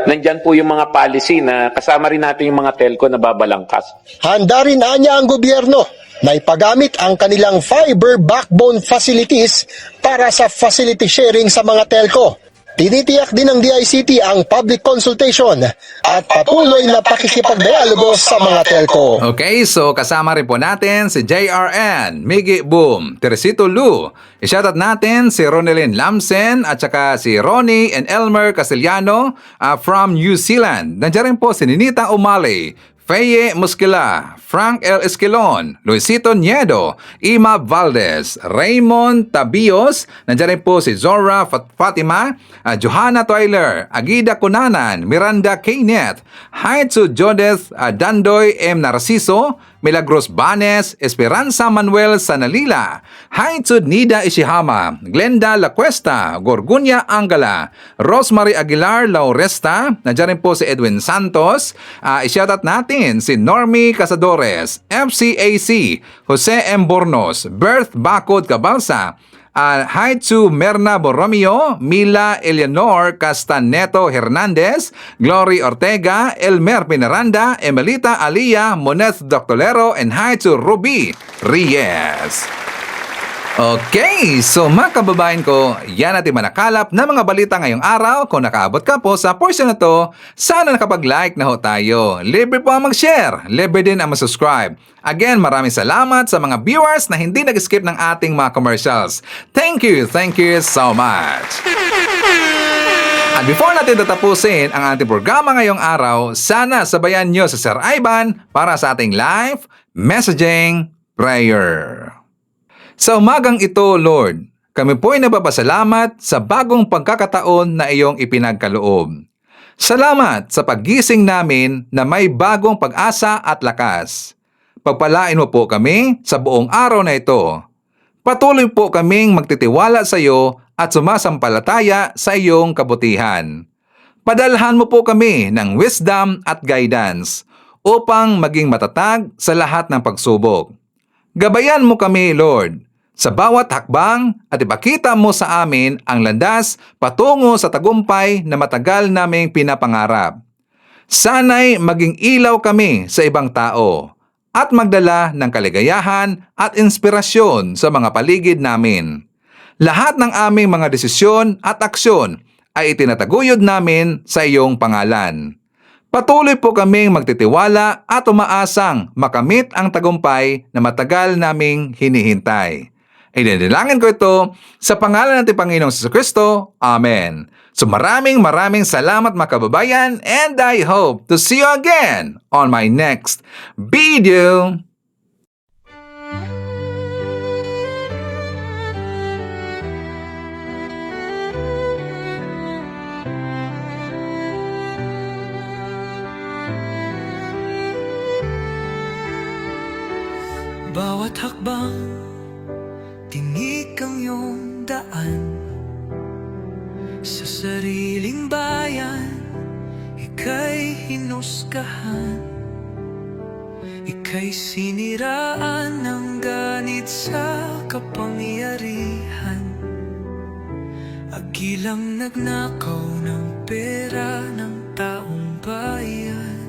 nandyan po yung mga policy na kasama rin natin yung mga telco na babalangkas. Handa rin anya ang gobyerno na ipagamit ang kanilang fiber backbone facilities para sa facility sharing sa mga telco. Tinitiyak din ng DICT ang public consultation at patuloy na pakikipagdialogo sa mga telco. Okay, so kasama rin po natin si JRN, Miggy Boom, Teresito Lu. I-shoutout natin si Ronelyn Lamsen at saka si Ronnie and Elmer Castellano from New Zealand. Nandiyan rin po si Ninita Umali, Feye Musquila, Frank L. Esquilon, Luisito Niedo, Ima Valdez, Raymond Tabios, nandiyan rin po si Zora Fatima, Johanna Toiler, Agida Kunanan, Miranda Kaynet, Haitsu Jodeth, Dandoy M. Narciso, Milagros Banes, Esperanza Manuel Sanalila, Haitsud Nida Ishihama, Glenda Lacuesta, Gorgunya Angala, Rosemary Aguilar Lauresta, nandiyan rin po si Edwin Santos, i-shoutout natin si Normie Casadores, FCAC, Jose M. Bornos, Berth Bacod Cabalsa, Haitsu Merna Borromeo, Mila Eleanor Castaneto Hernandez, Glory Ortega, Elmer Pinaranda, Emelita Alia, Moneth Doctolero, and Haitsu Ruby Reyes. Okay, so mga kababayan ko, yan natin manakalap na mga balita ngayong araw. Kung nakaabot ka po sa portion na to, sana nakapag-like na ho tayo. Libre po ang mag-share, libre din ang mag-subscribe. Again, maraming salamat sa mga viewers na hindi nag-skip ng ating mga commercials. Thank you so much. At before natin tatapusin ang ating programa ngayong araw, sana sabayan nyo si Sir Ivan para sa ating live messaging prayer. Sa umagang ito, Lord, kami po'y nababasalamat sa bagong pagkakataon na iyong ipinagkaloob. Salamat sa paggising namin na may bagong pag-asa at lakas. Pagpalain mo po kami sa buong araw na ito. Patuloy po kaming magtitiwala sa iyo at sumasampalataya sa iyong kabutihan. Padalhan mo po kami ng wisdom at guidance upang maging matatag sa lahat ng pagsubok. Gabayan mo kami, Lord, sa bawat hakbang at ipakita mo sa amin ang landas patungo sa tagumpay na matagal naming pinapangarap. Sana'y maging ilaw kami sa ibang tao at magdala ng kaligayahan at inspirasyon sa mga paligid namin. Lahat ng aming mga desisyon at aksyon ay itinataguyod namin sa iyong pangalan. Patuloy po kaming magtitiwala at umaasang makamit ang tagumpay na matagal naming hinihintay. Idinilangin ko ito sa pangalan ng Panginoong Jesucristo. Amen. So maraming salamat mga kababayan, and I hope to see you again on my next video. Bawat hakbang, tinik ang iyong daan. Sa sariling bayan, ika'y hinusgahan. Ika'y siniraan ng ganit sa kapangyarihan. Agilang nagnakaw ng pera ng taong bayan.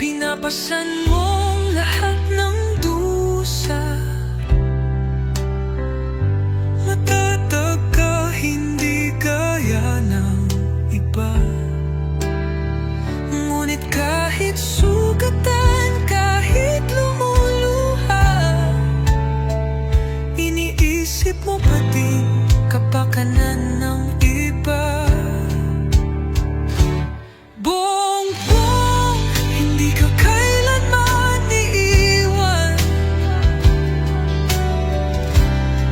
Pinapasan mong lahat ng dusa. Matatag ka, hindi gaya ng iba. Ngunit kahit sugatan, kahit lumuluha, iniisip mo pa din kapakanan ng iba. Bongbong, hindi ka kailanman iiwan.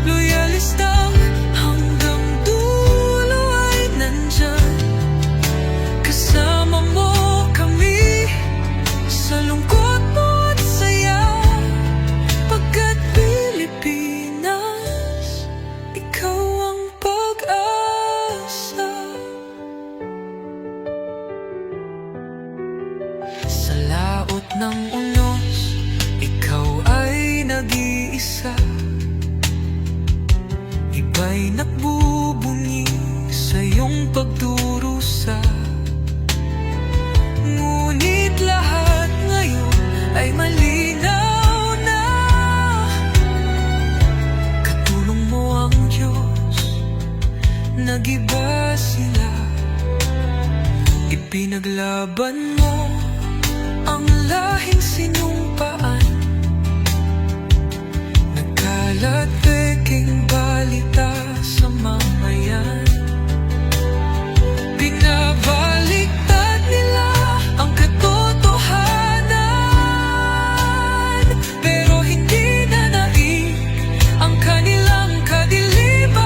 Loyalista hanggang dulo ay nandyan. Kasama mo kami sa lungkot mo at saya. Pagkat Pilipinas, ikaw ang pag-asa. Sa laot ng unos, ikaw ay nag-iisa. Iba'y nagbubunyi sa iyong pagdurusa. Ngunit lahat ngayon ay malinaw na. Katulong mo ang Diyos, nag-iba sila. Ipinaglaban mo ang lahing sinumpaan. Nagkalat peking balita sa mamayan. Binabaliktad nila ang katotohanan, pero hindi na naig ang kanilang kadiliman.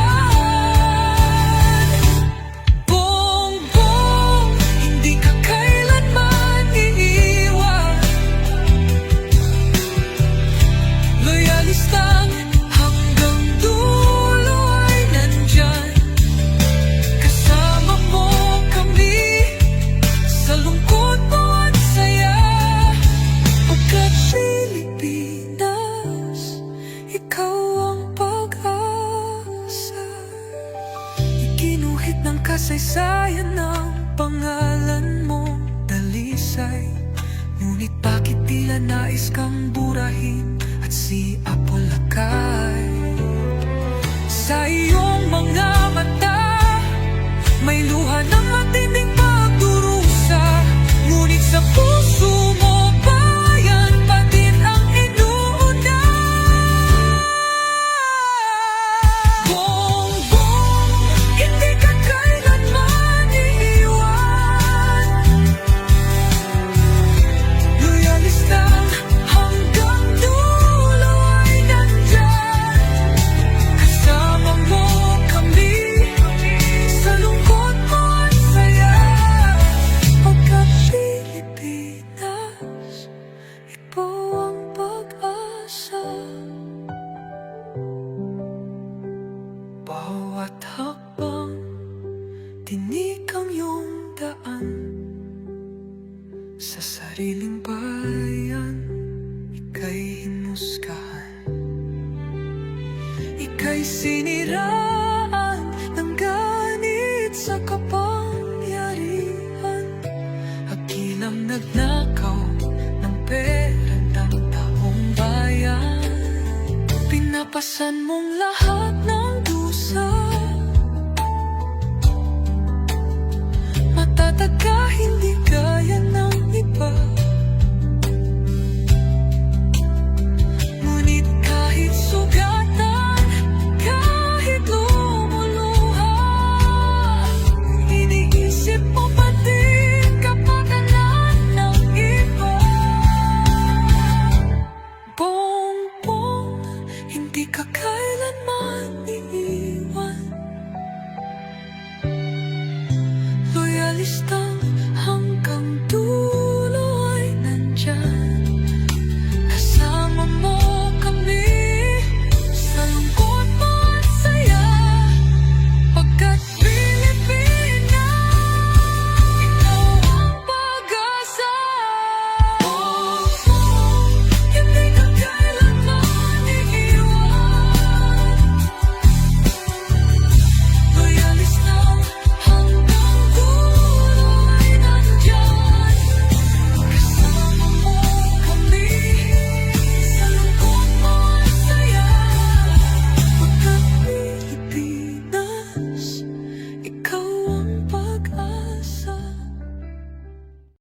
Bongbong, hindi ka kailanman iiwan. Loyalistang hanggang dulo ay nandyan. Kasama mo kami sa lungkot mo at saya. Pagkat Pilipinas, ikaw ang pag-asa. Iginuhit ng kasaysayan ng pangalan mong dalisay. Ngunit bakit tila nais kang burahin at si Apolacay? Sa iyong mga mata, may luha ng matinding pagdurusa. Ngunit sa puso mo, bayan pa din ang inuuna. Bongbong, hindi ka kailanman iiwan. Loyalista hanggang dulo ay nandyan. Kasama mo kami sa lungkot mo at saya. Pagkat Pilipinas, ika'y siniraan ng ganit sa kapangyarihan. Hakilang nagnakaw ng pera ng taong bayan. Pinapasan mong lahat ng